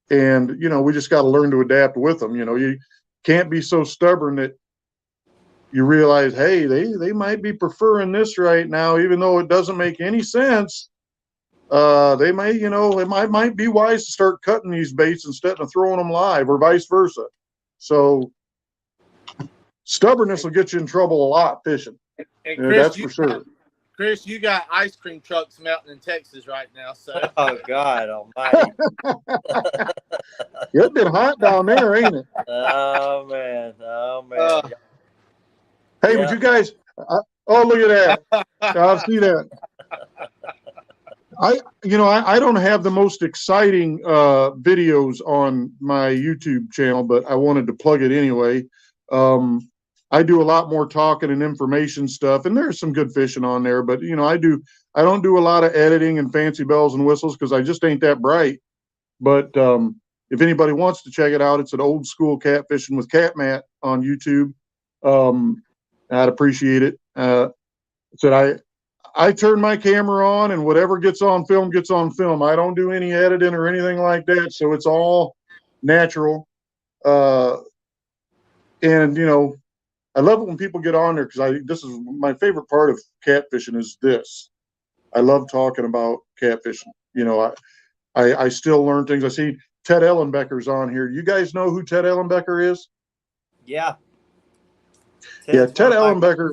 And, you know, we just got to learn to adapt with them. You know, you can't be so stubborn that you realize, hey, they might be preferring this right now, even though it doesn't make any sense. They may, you know, it might be wise to start cutting these baits instead of throwing them live, or vice versa. So stubbornness will get you in trouble a lot fishing. And Chris, that's for sure. Chris, you got ice cream trucks melting in Texas right now, so. Oh God Almighty! It's been hot down there, ain't it? Oh man! Hey, Yeah. would you guys? Oh, look at that! I see that. I don't have the most exciting videos on my YouTube channel, but I wanted to plug it anyway. I do a lot more talking and information stuff, and there's some good fishing on there, but you know, I don't do a lot of editing and fancy bells and whistles because I just ain't that bright. But if anybody wants to check it out, it's an Old School Catfishing with Cat Matt on YouTube. I'd appreciate it. I turn my camera on, and whatever gets on film gets on film. I don't do any editing or anything like that, so it's all natural. And you know, I love it when people get on there because this is my favorite part of catfishing is this. I love talking about catfishing. You know, I still learn things. I see Ted Ellenbecker's on here. You guys know who Ted Ellenbecker is? Yeah. Ted Ellenbecker.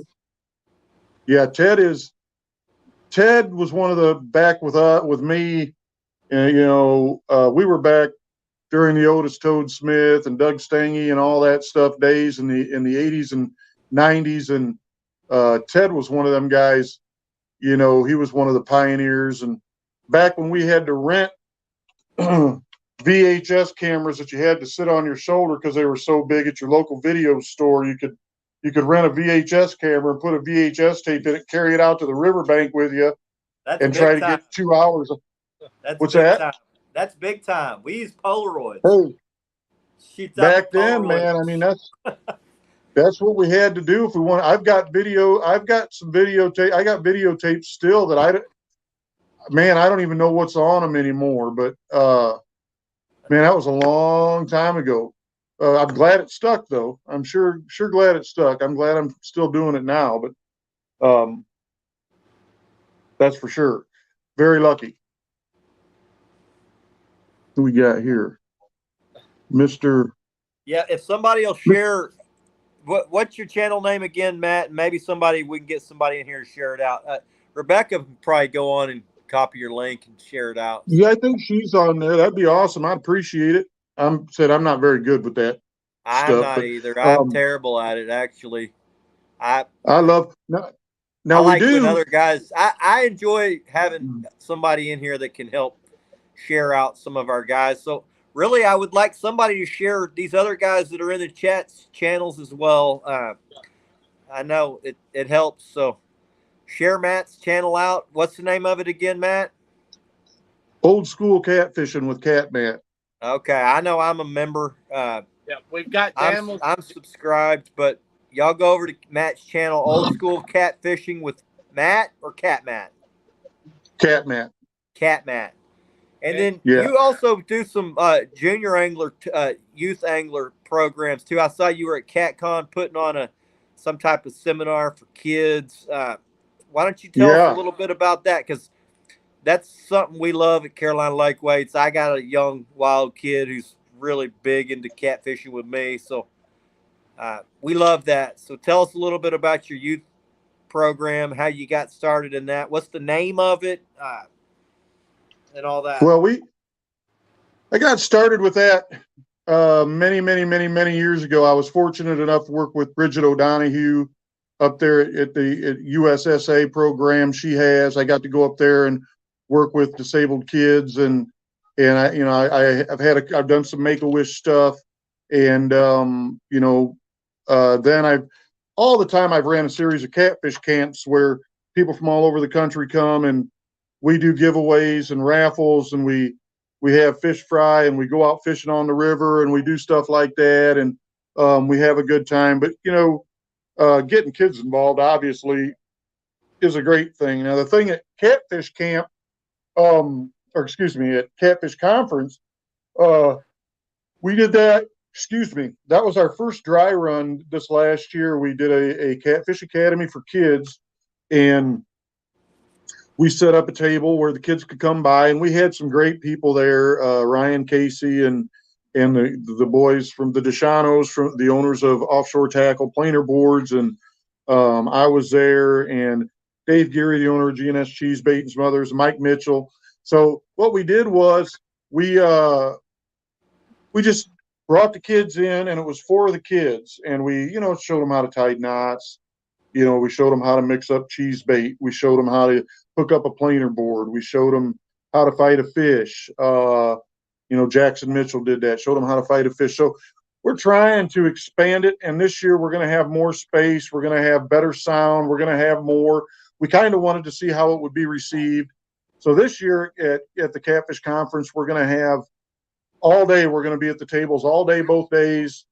Yeah, Ted was one of the back with me. And, you know, we were back during the Otis Toad Smith and Doug Stange and all that stuff days in the 80s and 90s. And Ted was one of them guys, you know, he was one of the pioneers. And back when we had to rent VHS cameras that you had to sit on your shoulder because they were so big at your local video store, you could rent a VHS camera and put a VHS tape in it, carry it out to the riverbank with you, and try to get 2 hours. What's that? Time. That's big time. We use Polaroids. Hey, back then, man, I mean, that's what we had to do if we want. I've got some videotape. I got videotapes still that I don't even know what's on them anymore. But man, that was a long time ago. I'm glad it stuck, though. I'm sure glad it stuck. I'm glad I'm still doing it now. But that's for sure. Very lucky. Who we got here? Mr. Yeah, if somebody will share, what's your channel name again, Matt? Maybe we can get somebody in here to share it out. Rebecca can probably go on and copy your link and share it out. Yeah, I think she's on there. That'd be awesome. I'd appreciate it. I'm not very good with that. I'm not either. I'm terrible at it, actually. I love now I like when other guys. I enjoy having somebody in here that can help share out some of our guys. So really, I would like somebody to share these other guys that are in the channels as well. I know it helps. So share Matt's channel out. What's the name of it again, Matt? Old School Catfishing with Cat Matt. Okay, I know I'm a member. Yeah, we've got I'm subscribed, but y'all go over to Matt's channel, Old School Catfishing with Matt or Cat Matt? Cat Matt. Cat Matt. And then you also do some junior angler, youth angler programs too. I saw you were at CatCon putting on some type of seminar for kids. Why don't you tell us a little bit about that? Because that's something we love at Carolina Lake Weights. I got a young wild kid who's really big into catfishing with me, so we love that. So tell us a little bit about your youth program, how you got started in that. What's the name of it? And all that. Well, I got started with that many years ago. I was fortunate enough to work with Bridget O'Donohue up there at the USSA program she has. I got to go up there and work with disabled kids, and I've done some Make-A-Wish stuff, and then all the time I've ran a series of catfish camps where people from all over the country come, and we do giveaways and raffles, and we have fish fry, and we go out fishing on the river, and we do stuff like that, and we have a good time. But getting kids involved obviously is a great thing. Now the thing at Catfish Camp, at Catfish Conference, we did that. That was our first dry run this last year. We did a Catfish Academy for kids, and we set up a table where the kids could come by, and we had some great people there. Ryan Casey and the boys from the Deshanos, from the owners of Offshore Tackle Planer Boards, and I was there, and Dave Geary, the owner of GNS Cheese Bait, and some others, Mike Mitchell. So what we did was we just brought the kids in, and it was for the kids, and we showed them how to tie knots. We showed them how to mix up cheese bait. We showed them how to hook up a planer board. We showed them how to fight a fish. Jackson Mitchell did that. Showed them how to fight a fish. So we're trying to expand it, and this year we're going to have more space. We're going to have better sound. We're going to have more. We kind of wanted to see how it would be received. So this year at the Catfish Conference, we're going to have all day. We're going to be at the tables all day, both days.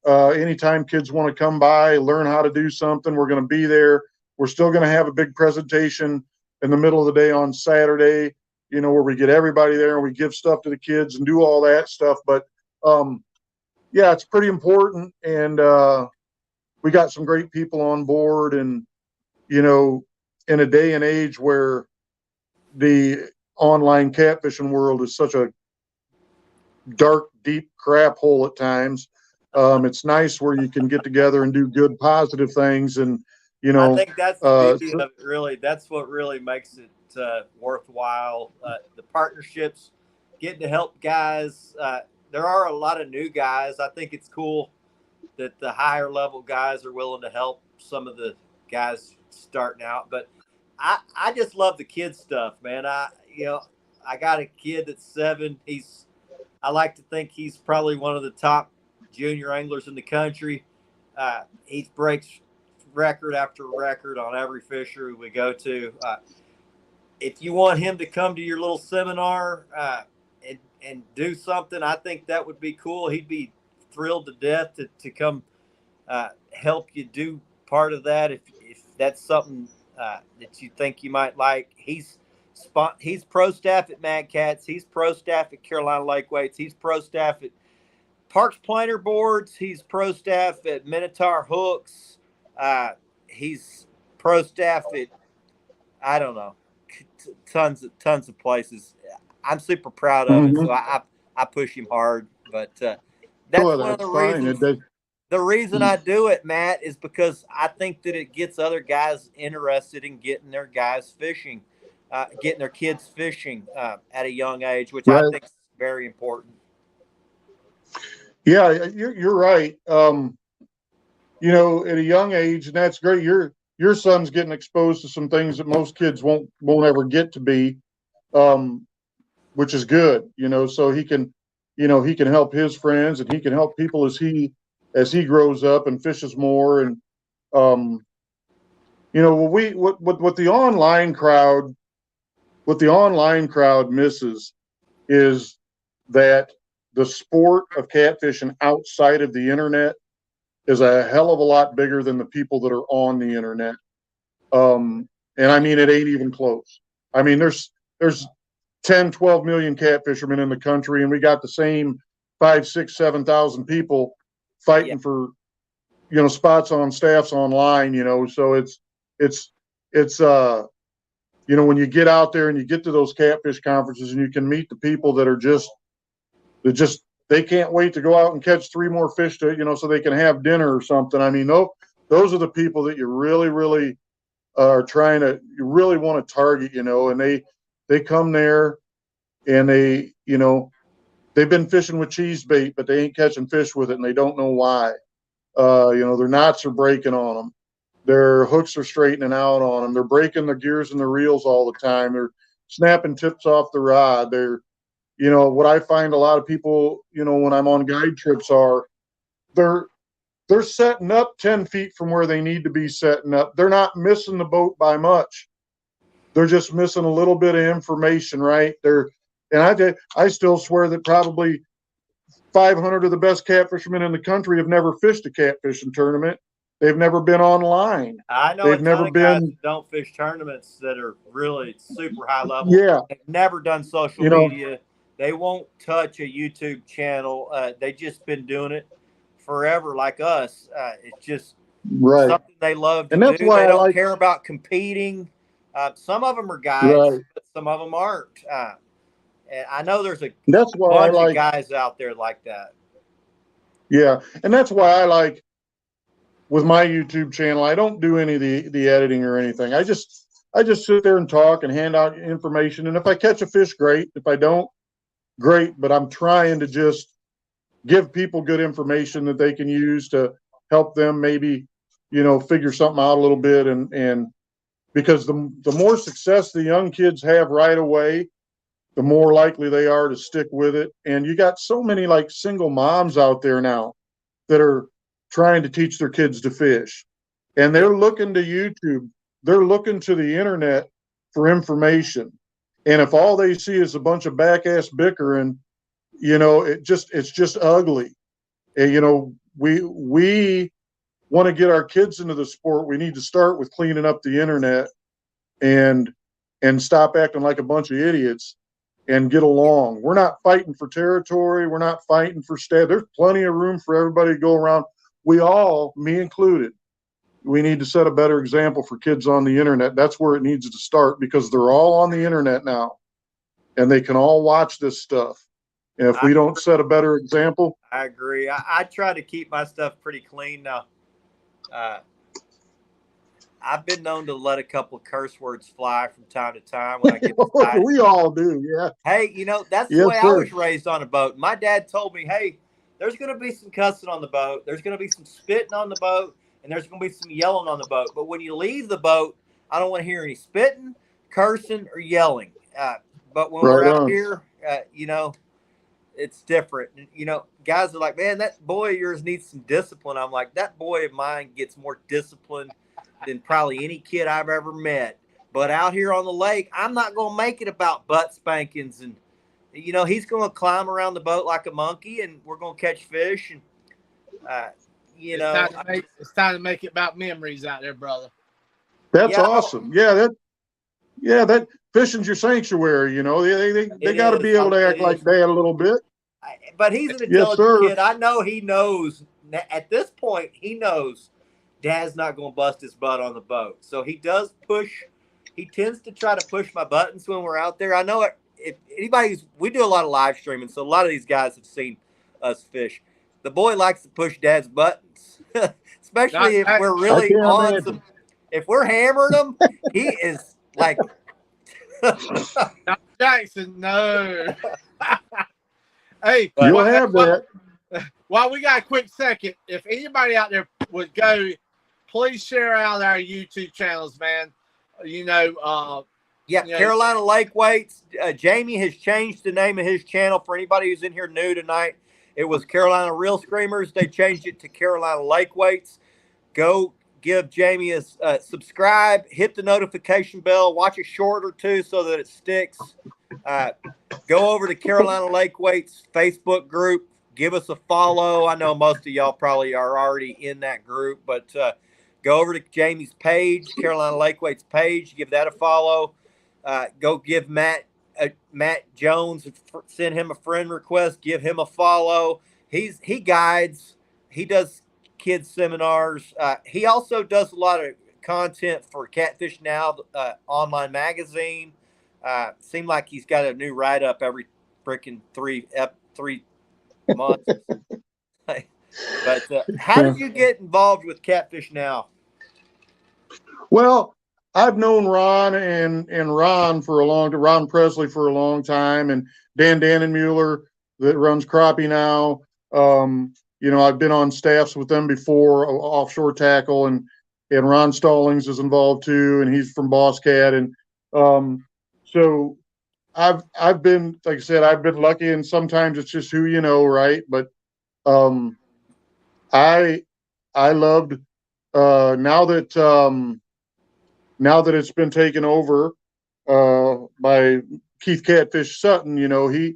Anytime kids want to come by, learn how to do something, we're going to be there. We're still going to have a big presentation in the middle of the day on Saturday, where we get everybody there and we give stuff to the kids and do all that stuff. But yeah, it's pretty important, and we got some great people on board. And in a day and age where the online catfishing world is such a dark, deep crap hole at times, it's nice where you can get together and do good, positive things. And I think that's the beauty of it. Really, that's what really makes it worthwhile. The partnerships, getting to help guys. There are a lot of new guys. I think it's cool that the higher level guys are willing to help some of the guys starting out. But I just love the kid stuff, man. I got a kid that's 7. I like to think he's probably one of the top junior anglers in the country. He breaks record after record on every fishery we go to. If you want him to come to your little seminar and do something, I think that would be cool. He'd be thrilled to death to come help you do part of that. If that's something that you think you might like. He's pro staff at Mad Cats. He's pro staff at Carolina Lake Weights. He's pro staff at Parks Planer Boards. He's pro staff at Minotaur Hooks. He's pro staff at, I don't know, tons of places. I'm super proud of it, so I push him hard. But that's one of the reasons. The reason I do it, Matt, is because I think that it gets other guys interested in getting their guys fishing, getting their kids fishing at a young age, which I think is very important. Yeah, you're right. At a young age, and that's great. Your son's getting exposed to some things that most kids won't ever get to be, which is good. So he can help his friends, and he can help people as he grows up and fishes more. And what the online crowd misses is that the sport of catfishing outside of the internet is a hell of a lot bigger than the people that are on the internet. And I mean, it ain't even close. I mean, there's 10, 12 million catfishermen in the country, and we got the same 5, 6, 7,000 people fighting for, spots on staffs online, so it's when you get out there and you get to those catfish conferences and you can meet the people that are they can't wait to go out and catch 3 more fish so they can have dinner or something. I mean, those are the people that you really, really you really want to target, and they come there and they've been fishing with cheese bait, but they ain't catching fish with it, and they don't know why. Their knots are breaking on them. Their hooks are straightening out on them. They're breaking their gears and their reels all the time. snapping tips off the rod. They're, you know, what I find a lot of people, you know, when I'm on guide trips are they're setting up 10 feet from where they need to be setting up. They're not missing the boat by much. They're just missing a little bit of information, right? And I still swear that probably 500 of the best catfishermen in the country have never fished a catfishing tournament. They've never been online. I know They've a ton never of guys been. that don't fish tournaments that are really super high level. Yeah. They've never done social You know, media. They won't touch a YouTube channel. They just been doing it forever, like us. It's just right. something they love to And that's do. why They I don't like, care about competing. Some of them are guides, right. but some of them aren't. And I know there's a That's why I bunch of like, guys out there like that. yeah. And that's why I like with my YouTube channel, I don't do any of the editing or anything. I just sit there and talk and hand out information. And if I catch a fish, great. If I don't, great. But I'm trying to just give people good information that they can use to help them maybe, you know, figure something out a little bit. And because the more success the young kids have right away, the more likely they are to stick with it. And you got so many like single moms out there now that are trying to teach their kids to fish. And they're looking to YouTube. They're looking to the internet for information. And if all they see is a bunch of back-ass bickering, you know, it's just ugly. And, you know, we want to get our kids into the sport. We need to start with cleaning up the internet and stop acting like a bunch of idiots and get along. We're not fighting for territory. We're not fighting for stat. There's plenty of room for everybody to go around. We all, me included, we need to set a better example for kids on the internet. That's where it needs to start because they're all on the internet now and they can all watch this stuff. And if we don't set a better example. I agree. I try to keep my stuff pretty clean now. I've been known to let a couple of curse words fly from time to time when I get excited. We all do, yeah. Hey, you know, that's the way I was raised on a boat. My dad told me, hey, there's going to be some cussing on the boat. There's going to be some spitting on the boat. And there's going to be some yelling on the boat. But when you leave the boat, I don't want to hear any spitting, cursing, or yelling. But when we're out here, you know, it's different. You know, guys are like, man, that boy of yours needs some discipline. I'm like, that boy of mine gets more discipline than probably any kid I've ever met. But out here on the lake, I'm not going to make it about butt spankings. And, you know, he's going to climb around the boat like a monkey, and we're going to catch fish. And, you know. It's time to make it about memories out there, brother. That's awesome. Yeah, that fishing's your sanctuary, you know. They got to be able to act like dad a little bit. But he's an intelligent kid. I know he knows. At this point, he knows Dad's not going to bust his butt on the boat. So he does push. He tends to try to push my buttons when we're out there. I know if anybody's, we do a lot of live streaming, so a lot of these guys have seen us fish. The boy likes to push Dad's buttons, especially if we're really on some. If we're hammering him, he is like. Jackson, no. Hey, you'll have that. While we got a quick second, if anybody out there would go, please share out our YouTube channels, man. You know, Carolina Lake Weights. Jamie has changed the name of his channel for anybody who's in here new tonight. It was Carolina Real Screamers. They changed it to Carolina Lake Weights. Go give Jamie a subscribe, hit the notification bell, watch a short or two so that it sticks. Go over to Carolina Lake Weights Facebook group. Give us a follow. I know most of y'all probably are already in that group, but go over to Jamie's page, Carolina Lake Weights page. Give that a follow. Go give Matt Jones, send him a friend request. Give him a follow. He guides. He does kids seminars. He also does a lot of content for Catfish Now online magazine. Seemed like he's got a new write-up every freaking three months. But how did you get involved with Catfish Now? Well, I've known Ron and Ron for a long time, Ron Presley for a long time, and Dan Dannenmuller that runs Crappie Now. You know, I've been on staffs with them before, offshore tackle, and Ron Stallings is involved too, and he's from Boss Cat. And so so I've been, like I said, I've been lucky, and sometimes it's just who you know, right? But um, I loved now that it's been taken over by Keith Catfish Sutton. You know, he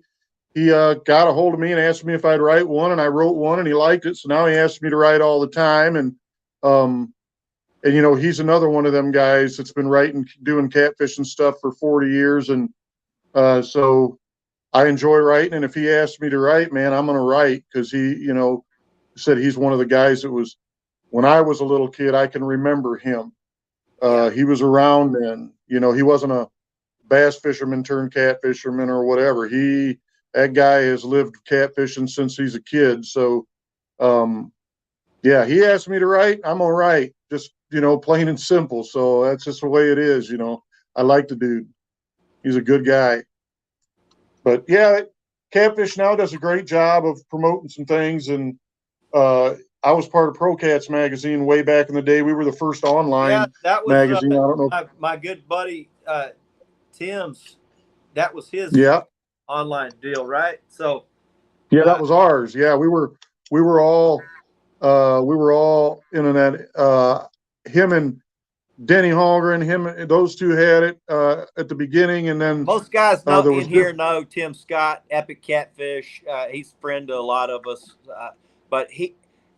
got a hold of me and asked me if I'd write one, and I wrote one, and he liked it. So now he asks me to write all the time, and you know, he's another one of them guys that's been writing, doing catfishing stuff for 40 years, and so I enjoy writing. And if he asks me to write, man, I'm going to write, because he, you know, said he's one of the guys that was, when I was a little kid, I can remember him. He was around then. You know, he wasn't a bass fisherman turned cat fisherman or whatever. That guy has lived catfishing since he's a kid. So, yeah, he asked me to write, I'm gonna write, just, you know, plain and simple. So that's just the way it is. You know, I like the dude. He's a good guy. But yeah, Catfish Now does a great job of promoting some things. And I was part of Pro Cats magazine way back in the day. We were the first online that was magazine. I don't know. my good buddy Tim's. That was his online deal, right? So yeah, that was ours. Yeah, we were all internet. Him and Denny Holmgren, those two had it at the beginning, and then most guys know Tim Scott, Epic Catfish. He's a friend to a lot of us, but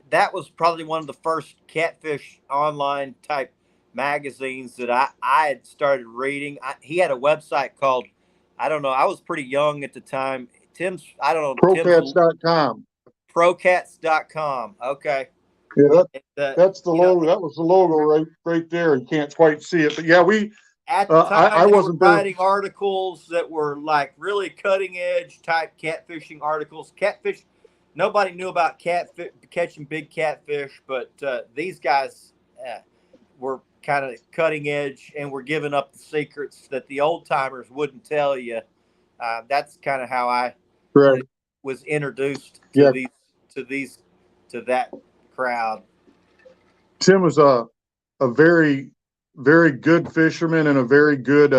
that was probably one of the first catfish online type magazines that I had started reading. He had a website called, I don't know, I was pretty young at the time. Procats.com. Procats.com. Okay. Yeah, that's the logo. That was the logo right there. You can't quite see it, but yeah, at the time I wasn't writing articles that were like really cutting edge type catfishing articles. Catfish, nobody knew about catching big catfish, but these guys were kind of cutting edge and were giving up the secrets that the old timers wouldn't tell you. That's kind of how I was introduced to that crowd. Tim was a very, very good fisherman, and a very good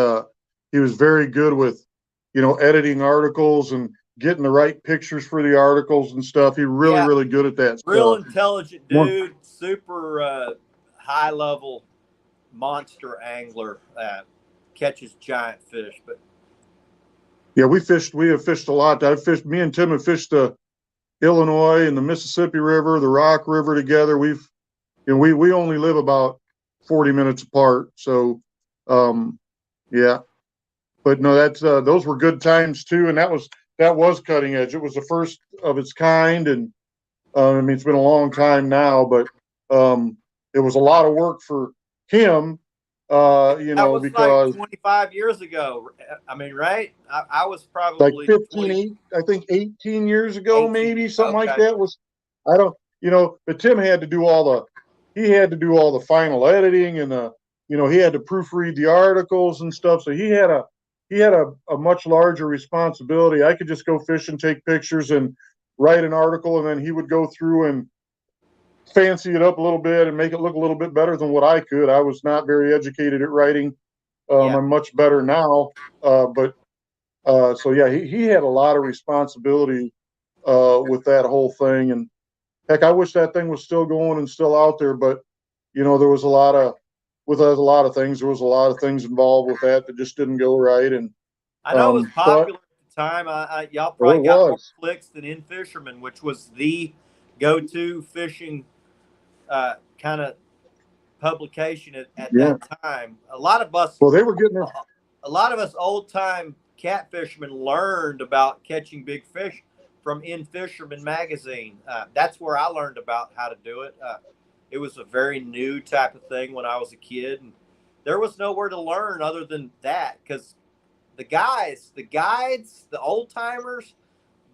he was very good with, you know, editing articles and getting the right pictures for the articles and stuff. He really good at that stuff. Real intelligent dude, super high level monster angler, catches giant fish. But yeah, we have fished a lot. Me and Tim have fished the Illinois and the Mississippi River, the Rock River together. We only live about 40 minutes apart. So, yeah, but no, that's, those were good times too. And that was cutting edge. It was the first of its kind. And, I mean, it's been a long time now, but, it was a lot of work for him, you know, because like 25 years ago. I mean, right? I was probably like 18 years ago, maybe something like that. But Tim had to do all the final editing, and you know, he had to proofread the articles and stuff. So he had a much larger responsibility. I could just go fish and take pictures and write an article, and then he would go through and fancy it up a little bit and make it look a little bit better than what I could. I was not very educated at writing. I'm much better now. So yeah, he had a lot of responsibility with that whole thing. And heck, I wish that thing was still going and still out there. But you know, there was a lot of things involved with that just didn't go right. And I know it was popular at the time. Y'all probably got more clicks than In Fisherman, which was the go-to fishing kind of publication at that time. A lot of us, they were getting a lot of us old-time cat fishermen learned about catching big fish from In Fisherman magazine. That's where I learned about how to do it. It was a very new type of thing when I was a kid, and there was nowhere to learn other than that, because the guides, the old timers,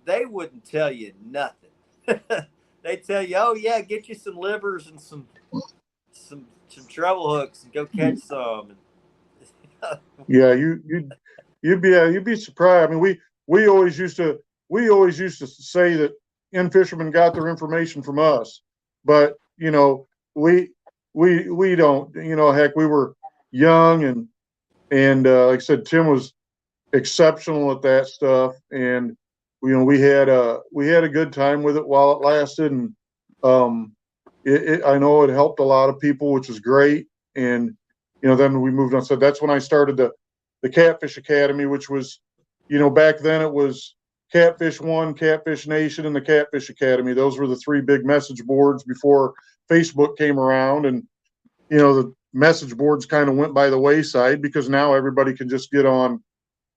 they wouldn't tell you nothing. They tell you, oh yeah, get you some livers and some treble hooks and go catch some. Yeah, you'd be surprised. I mean, we always used to say that In Fisherman got their information from us, but you know, we don't. You know, heck, we were young, and like I said, Tim was exceptional at that stuff, and we had a good time with it while it lasted, and I know it helped a lot of people, which is great. And then we moved on. So that's when I started the Catfish Academy, which was, back then it was Catfish One, Catfish Nation, and the Catfish Academy. Those were the three big message boards before Facebook came around, and the message boards kind of went by the wayside because now everybody can just get on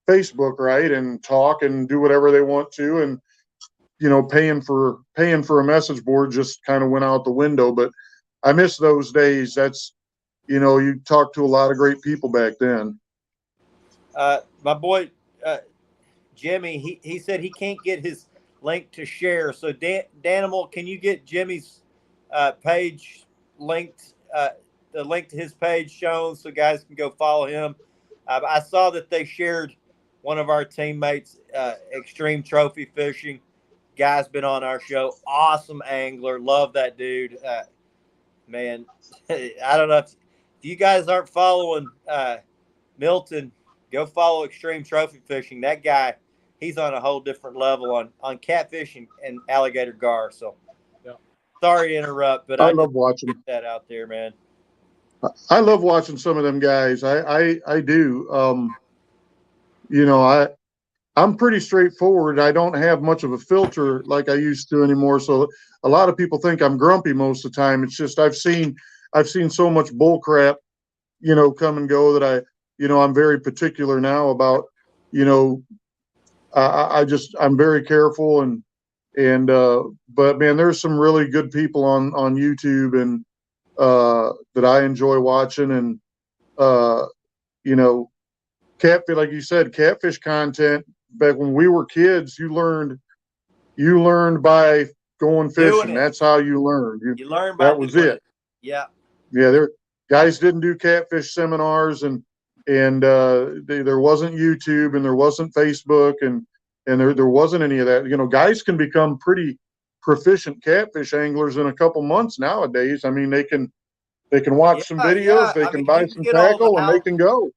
Facebook, right, and talk and do whatever they want to, and paying for a message board just kind of went out the window. But I miss those days. That's you talked to a lot of great people back then. My boy Jimmy, he said he can't get his link to share. So Danimal, can you get Jimmy's page linked? The link to his page shown so guys can go follow him. I saw that they shared one of our teammates, Extreme Trophy Fishing. Guy's been on our show. Awesome angler. Love that dude. Man, I don't know if you guys aren't following Milton, go follow Extreme Trophy Fishing. That guy, he's on a whole different level on catfish and alligator gar. So, yeah. Sorry to interrupt, but I love watching that out there, man. I love watching some of them guys. I do. I'm pretty straightforward. I don't have much of a filter like I used to anymore. So a lot of people think I'm grumpy most of the time. It's just I've seen so much bull crap, come and go that I'm very particular now about, I'm very careful but man, there's some really good people on YouTube and that I enjoy watching, and catfish, like you said, catfish content. Back when we were kids, you learned by going fishing. That's how you learned. You learned by that was it. Yeah. Yeah. Guys didn't do catfish seminars, and there wasn't YouTube, and there wasn't Facebook, and there wasn't any of that. Guys can become pretty proficient catfish anglers in a couple months nowadays. I mean, they can watch some videos, they can buy some tackle, and they can go.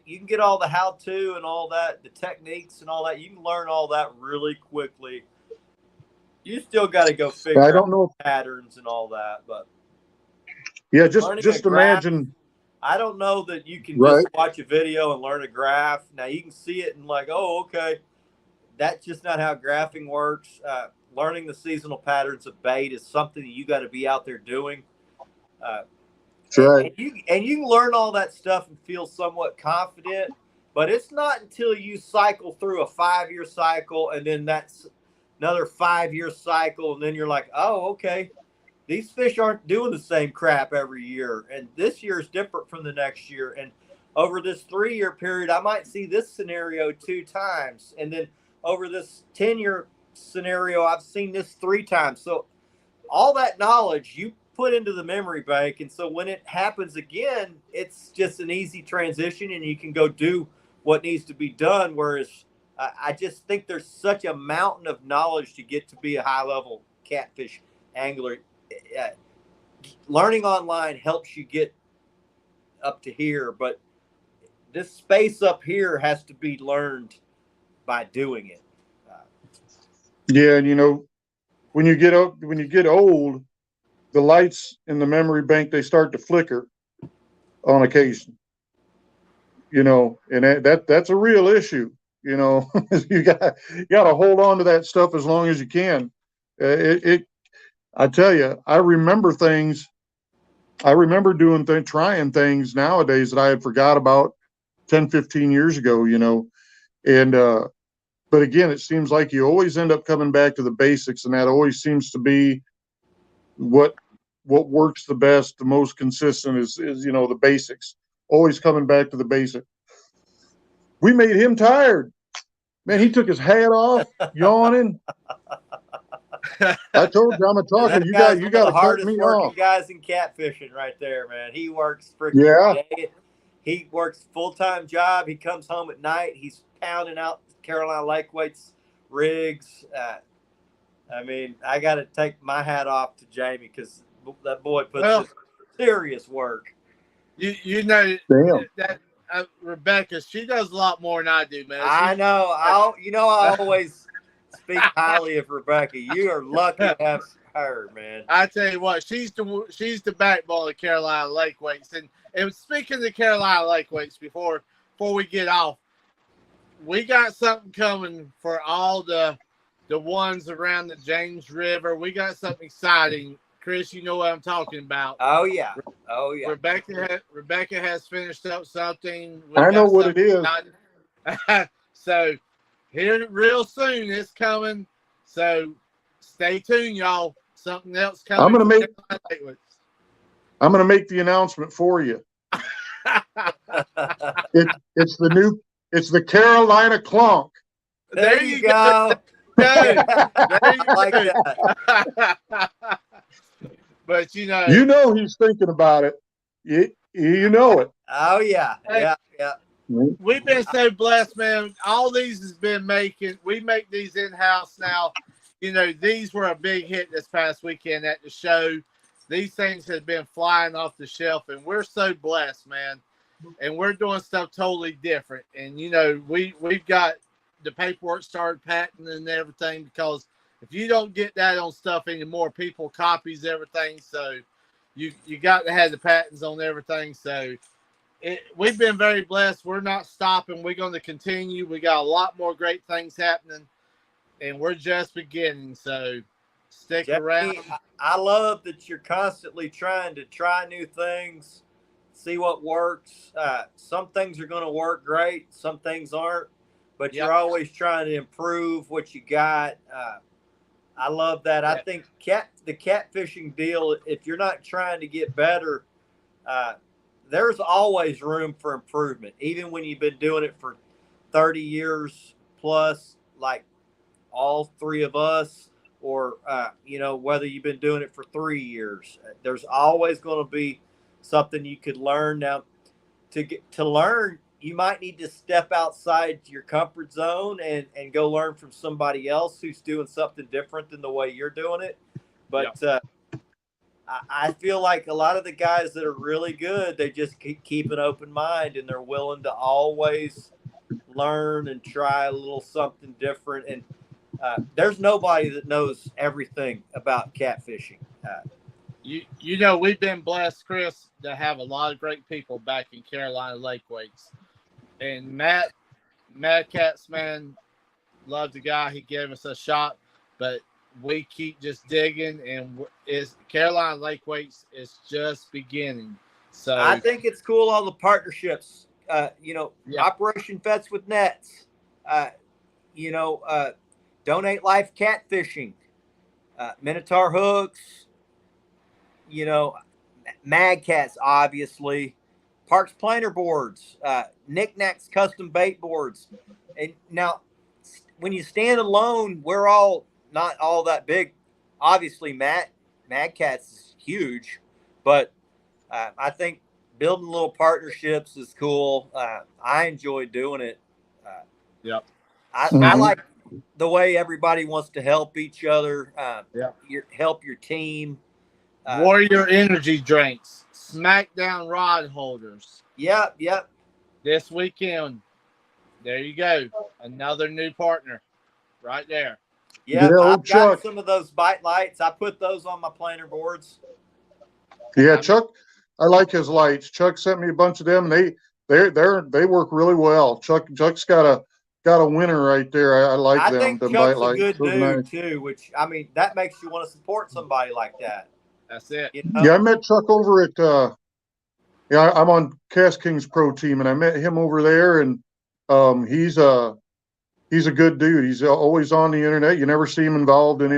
You can get all the how-to and all that, the techniques and all that. You can learn all that really quickly. You still got to go figure out patterns and all that, but yeah, just imagine. I don't know that you can just watch a video and learn a graph. Now you can see it and like, oh, okay, that's just not how graphing works. Learning the seasonal patterns of bait is something that you got to be out there doing. That's right. And you can learn all that stuff and feel somewhat confident, but it's not until you cycle through a 5-year cycle, and then that's another 5-year cycle, and then you're like, oh, okay, these fish aren't doing the same crap every year, and this year is different from the next year. And over this 3-year period, I might see this scenario 2 times, and then over this 10-year scenario, I've seen this 3 times. So all that knowledge you put into the memory bank, and so when it happens again, it's just an easy transition, and you can go do what needs to be done. Whereas I just think there's such a mountain of knowledge to get to be a high-level catfish angler. Learning online helps you get up to here, but this space up here has to be learned by doing it. Yeah, and when you get old, the lights in the memory bank, they start to flicker on occasion. And that's a real issue. You got to hold on to that stuff as long as you can. I tell you, I remember things. I remember trying things nowadays that I had forgot about 10, 15 years ago, and but again, it seems like you always end up coming back to the basics, and that always seems to be what works the best, the most consistent is the basics. Always coming back to the basic. We made him tired. Man, he took his hat off, yawning. I told you I'm a talker. You got to cut me off. Guys in catfishing right there, man. He works freaking day. He works full-time job. He comes home at night. He's pounding out Carolina Lake Weights rigs. I mean, I got to take my hat off to Jamie because that boy puts in serious work. You know Damn. Rebecca, she does a lot more than I do, man. I know. I always speak highly of Rebecca. You are lucky to have her, man. I tell you what, she's the backbone of Carolina Lake Weights. And speaking of Carolina Lake Weights, before we get off, we got something coming for all the ones around the James River. We got something exciting. Chris, you know what I'm talking about. Oh yeah. Rebecca has finished up something. I know what it is. So here real soon it's coming. So stay tuned, y'all. Something else coming. I'm gonna make the announcement for you. It's the Carolina Clonk. There you go. There you like go. that. But you know he's thinking about it. You know it. Oh yeah. Yeah. We've been so blessed, man. All these has been we make these in-house now. These were a big hit this past weekend at the show. These things have been flying off the shelf, and we're so blessed, man. And we're doing stuff totally different. And we've got the paperwork started patenting and everything, because if you don't get that on stuff anymore, people copies everything. So you got to have the patents on everything. So we've been very blessed. We're not stopping. We're going to continue. We got a lot more great things happening, and we're just beginning. So stick around. I love that you're constantly trying to try new things, see what works. Some things are going to work great. Some things aren't, but you're always trying to improve what you got. I love that. I think the catfishing deal, if you're not trying to get better, there's always room for improvement. Even when you've been doing it for 30 years plus, like all three of us, or, whether you've been doing it for 3 years, there's always going to be something you could learn. Now, to learn, you might need to step outside your comfort zone and go learn from somebody else who's doing something different than the way you're doing it. But I feel like a lot of the guys that are really good, they just keep an open mind, and they're willing to always learn and try a little something different. And there's nobody that knows everything about catfishing. We've been blessed, Chris, to have a lot of great people back in Carolina Lake Weights. And Matt Katzman, loved the guy. He gave us a shot, but we keep just digging, and Carolina Lake Weights is just beginning. So I think it's cool, all the partnerships. Operation Vets with Nets. Donate Life Catfishing. Minotaur Hooks. Mad Cats, obviously. Parks Planer Boards, Knickknacks Custom Bait Boards. And now, when you stand alone, we're all not all that big. Obviously, Mad Cats is huge, but I think building little partnerships is cool. I enjoy doing it. I like the way everybody wants to help each other, help your team. Warrior Energy Drinks, SmackDown Rod Holders. Yep. This weekend, there you go. Another new partner right there. Yeah, I've got some of those bite lights. I put those on my planer boards. Yeah, Chuck, I like his lights. Chuck sent me a bunch of them, and they work really well. Chuck's got a winner right there. I like them. I think them Chuck's bite a good lights. dude too. Which that makes you want to support somebody like that. That's it. Yeah, I met Chuck over at I'm on Cast Kings Pro Team, and I met him over there, and he's a good dude. He's always on the internet. You never see him involved in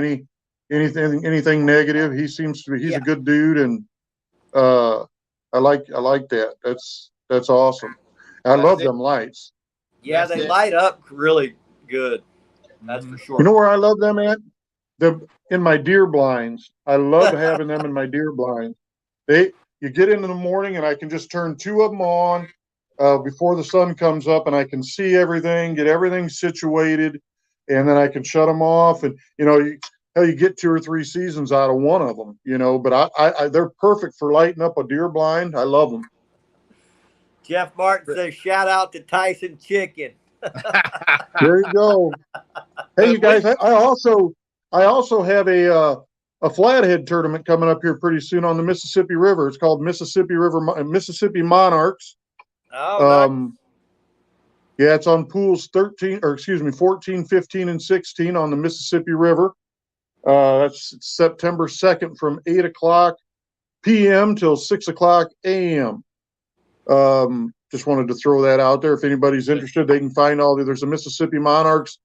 anything negative. He's a good dude, and I like that. That's awesome. I love them lights. Yeah, they light up really good. That's for sure. You know where I love them at? In my deer blinds. I love having them in my deer blinds. You get in the morning, and I can just turn 2 of them on before the sun comes up, and I can see everything, get everything situated, and then I can shut them off. And you get 2 or 3 seasons out of one of them. But they're perfect for lighting up a deer blind. I love them. Jeff Martin says, shout out to Tyson Chicken. There you go. Hey, you guys, I also have a flathead tournament coming up here pretty soon on the Mississippi River. It's called Mississippi Mississippi Monarchs. Oh, nice. Yeah, it's on pools 14, 15, and 16 on the Mississippi River. That's September 2nd from 8 o'clock p.m. till 6 o'clock a.m. Just wanted to throw that out there. If anybody's interested, they can find there's a Mississippi Monarchs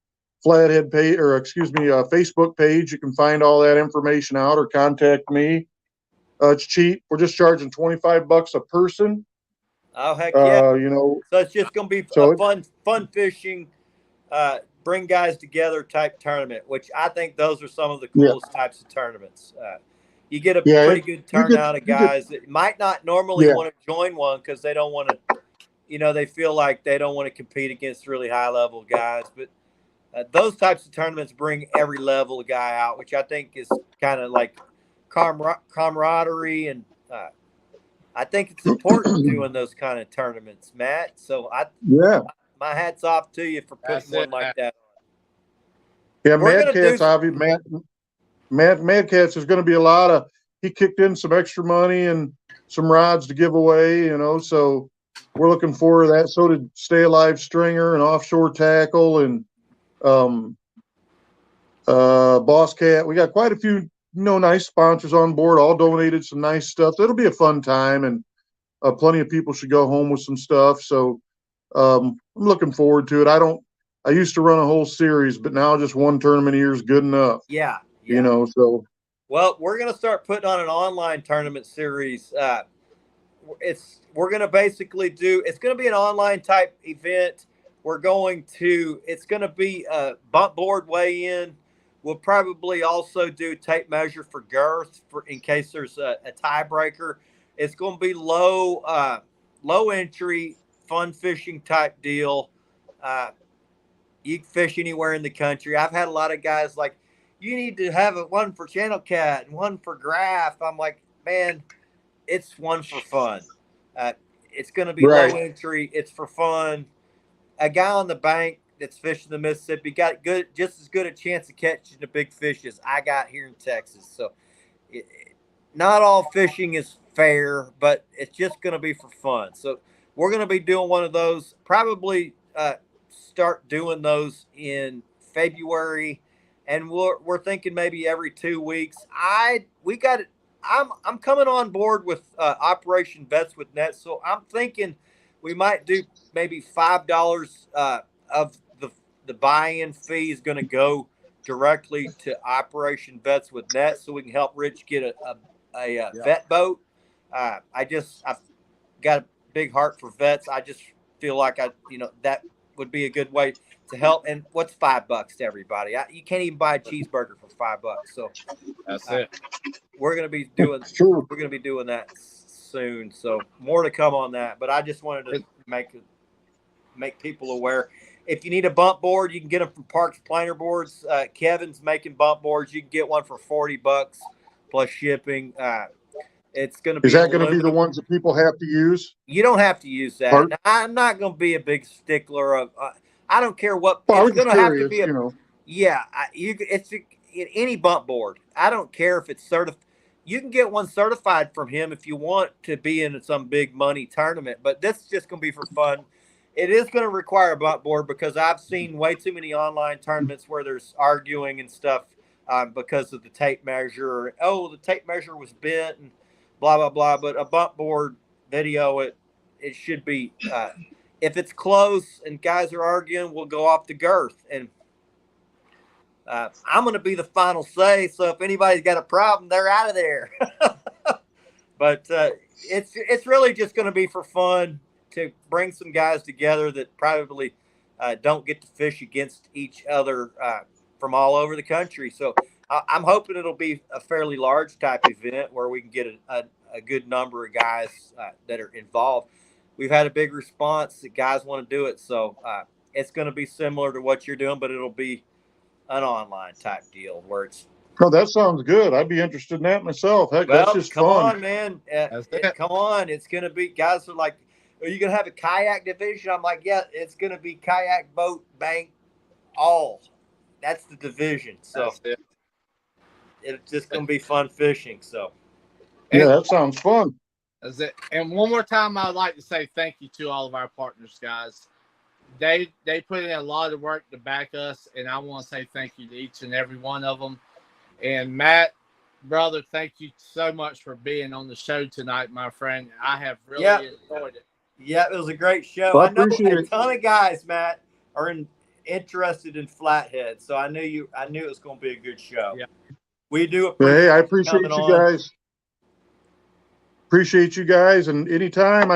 Flathead page, Facebook page. You can find all that information out or contact me. It's cheap. We're just charging $25 a person. Oh, heck yeah. So it's just going to be a fun fishing, bring guys together type tournament, which I think those are some of the coolest types of tournaments. You get a pretty good turnout of guys that might not normally want to join one because they don't want to, they feel like they don't want to compete against really high level guys. But those types of tournaments bring every level of guy out, which I think is kind of like camaraderie. And I think it's important doing those kind of tournaments, Matt. So my hat's off to you for putting one like that on. Yeah, Mad Catz, obviously, Mad Catz, there's going to be a lot of, he kicked in some extra money and some rods to give away, so we're looking forward to that. So did Stay Alive Stringer and Offshore Tackle and Boss Cat. We got quite a few, nice sponsors on board, all donated some nice stuff. It'll be a fun time, and plenty of people should go home with some stuff. So I'm looking forward to it. I used to run a whole series, but now just one tournament a year is good enough. Yeah. So. Well, we're going to start putting on an online tournament series. We're going to basically it's going to be an online type event. It's going to be a bump board weigh-in. We'll probably also do tape measure for girth in case there's a tiebreaker. It's going to be low entry, fun fishing type deal. You can fish anywhere in the country. I've had a lot of guys like, you need to have one for channel cat and one for graph. I'm like, man, it's one for fun. It's going to be low entry. It's for fun. A guy on the bank that's fishing the Mississippi got just as good a chance of catching the big fish as I got here in Texas. So not all fishing is fair, but it's just going to be for fun. So we're going to be doing one of those, probably start doing those in February. And we're thinking maybe every 2 weeks. I'm coming on board with Operation Vets with Nets, so I'm thinking we might do maybe $5 of the buy-in fee is going to go directly to Operation Vets with Nets, so we can help Rich get a vet boat. I've got a big heart for vets. I just feel like that would be a good way to help. And what's $5 to everybody? You can't even buy a cheeseburger for $5. So that's it. We're going to be doing that soon. So more to come on that. But I just wanted to make people aware. If you need a bump board, you can get them from Parks Planer Boards. Kevin's making bump boards. You can get one for $40 plus shipping. It's going to be. Is that going to be the ones that people have to use? You don't have to use that. Now, I'm not going to be a big stickler of. I don't care what. Well, it's going to have to be Yeah, it's any bump board. I don't care if it's certified. You can get one certified from him if you want to be in some big money tournament. But this is just going to be for fun. It is going to require a bump board because I've seen way too many online tournaments where there's arguing and stuff because of the tape measure. The tape measure was bent and blah, blah, blah. But a bump board video, it should be, if it's close and guys are arguing, we'll go off the girth. And I'm going to be the final say. So if anybody's got a problem, they're out of there. But it's really just going to be for fun to bring some guys together that probably don't get to fish against each other from all over the country. So I'm hoping it'll be a fairly large type event where we can get a good number of guys that are involved. We've had a big response that guys want to do it. So it's going to be similar to what you're doing, but it'll be an online type deal where it's. Oh, that sounds good. I'd be interested in that myself. Heck, that's just come fun. on, man. Come on. It's going to be, guys are like, are you going to have a kayak division? I'm like, yeah, it's going to be kayak, boat, bank, all. That's the division. So That's it. it's just going to be fun fishing. So Yeah, that sounds fun. That's it. And one more time, I'd like to say thank you to all of our partners, guys. They put in a lot of work to back us, and I want to say thank you to each and every one of them. And Matt, brother, thank you so much for being on the show tonight, my friend. I have really enjoyed it. Yeah, it was a great show. Well, I I know appreciate a it. ton of guys, Matt, are interested in Flathead, so I knew it was going to be a good show. Yeah. We do appreciate. Hey, I appreciate coming you on. guys. Appreciate you guys, and anytime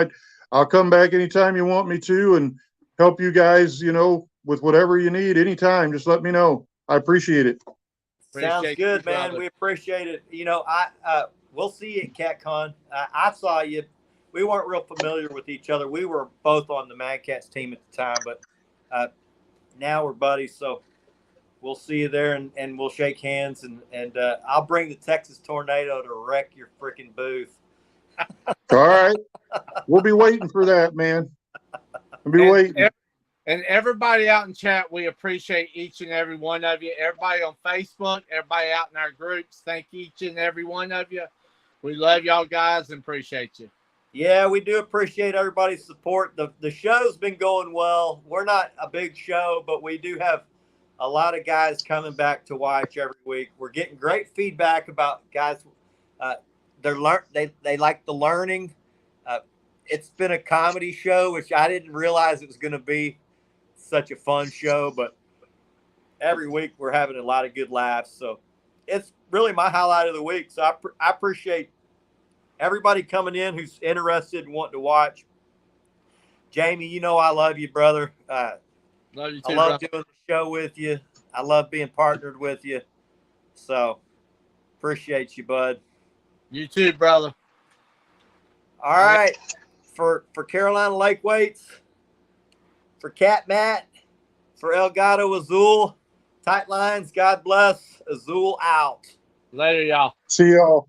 I'll come back anytime you want me to, and help you guys. You know, with whatever you need, anytime. Just let me know. I appreciate it. Sounds Appreciate good, you, man. brother. We appreciate it. You know, we'll see you at CatCon. I saw you. We weren't real familiar with each other. We were both on the Mad Cats team at the time, but now we're buddies. So we'll see you there, and we'll shake hands, and I'll bring the Texas Tornado to wreck your freaking booth. All right, we'll be waiting for that, man. We'll be waiting. And everybody out in chat, we appreciate each and every one of you. Everybody on Facebook, everybody out in our groups, thank each and every one of you. We love y'all guys and appreciate you. Yeah, we do appreciate everybody's support. The show's been going well. We're not a big show, but we do have a lot of guys coming back to watch every week. We're getting great feedback about guys. They like the learning. It's been a comedy show, which I didn't realize it was going to be such a fun show, but every week we're having a lot of good laughs. So it's really my highlight of the week. So I appreciate everybody coming in who's interested and wanting to watch. Jamie, you know I love you, brother. Love you too, I love brother. doing the show with you. I love being partnered with you. So appreciate you, bud. You too, brother. All right. For Carolina Lake Weights, for Cat Matt, for Elgato Azul, tight lines, God bless. Azul out. Later, y'all. See y'all.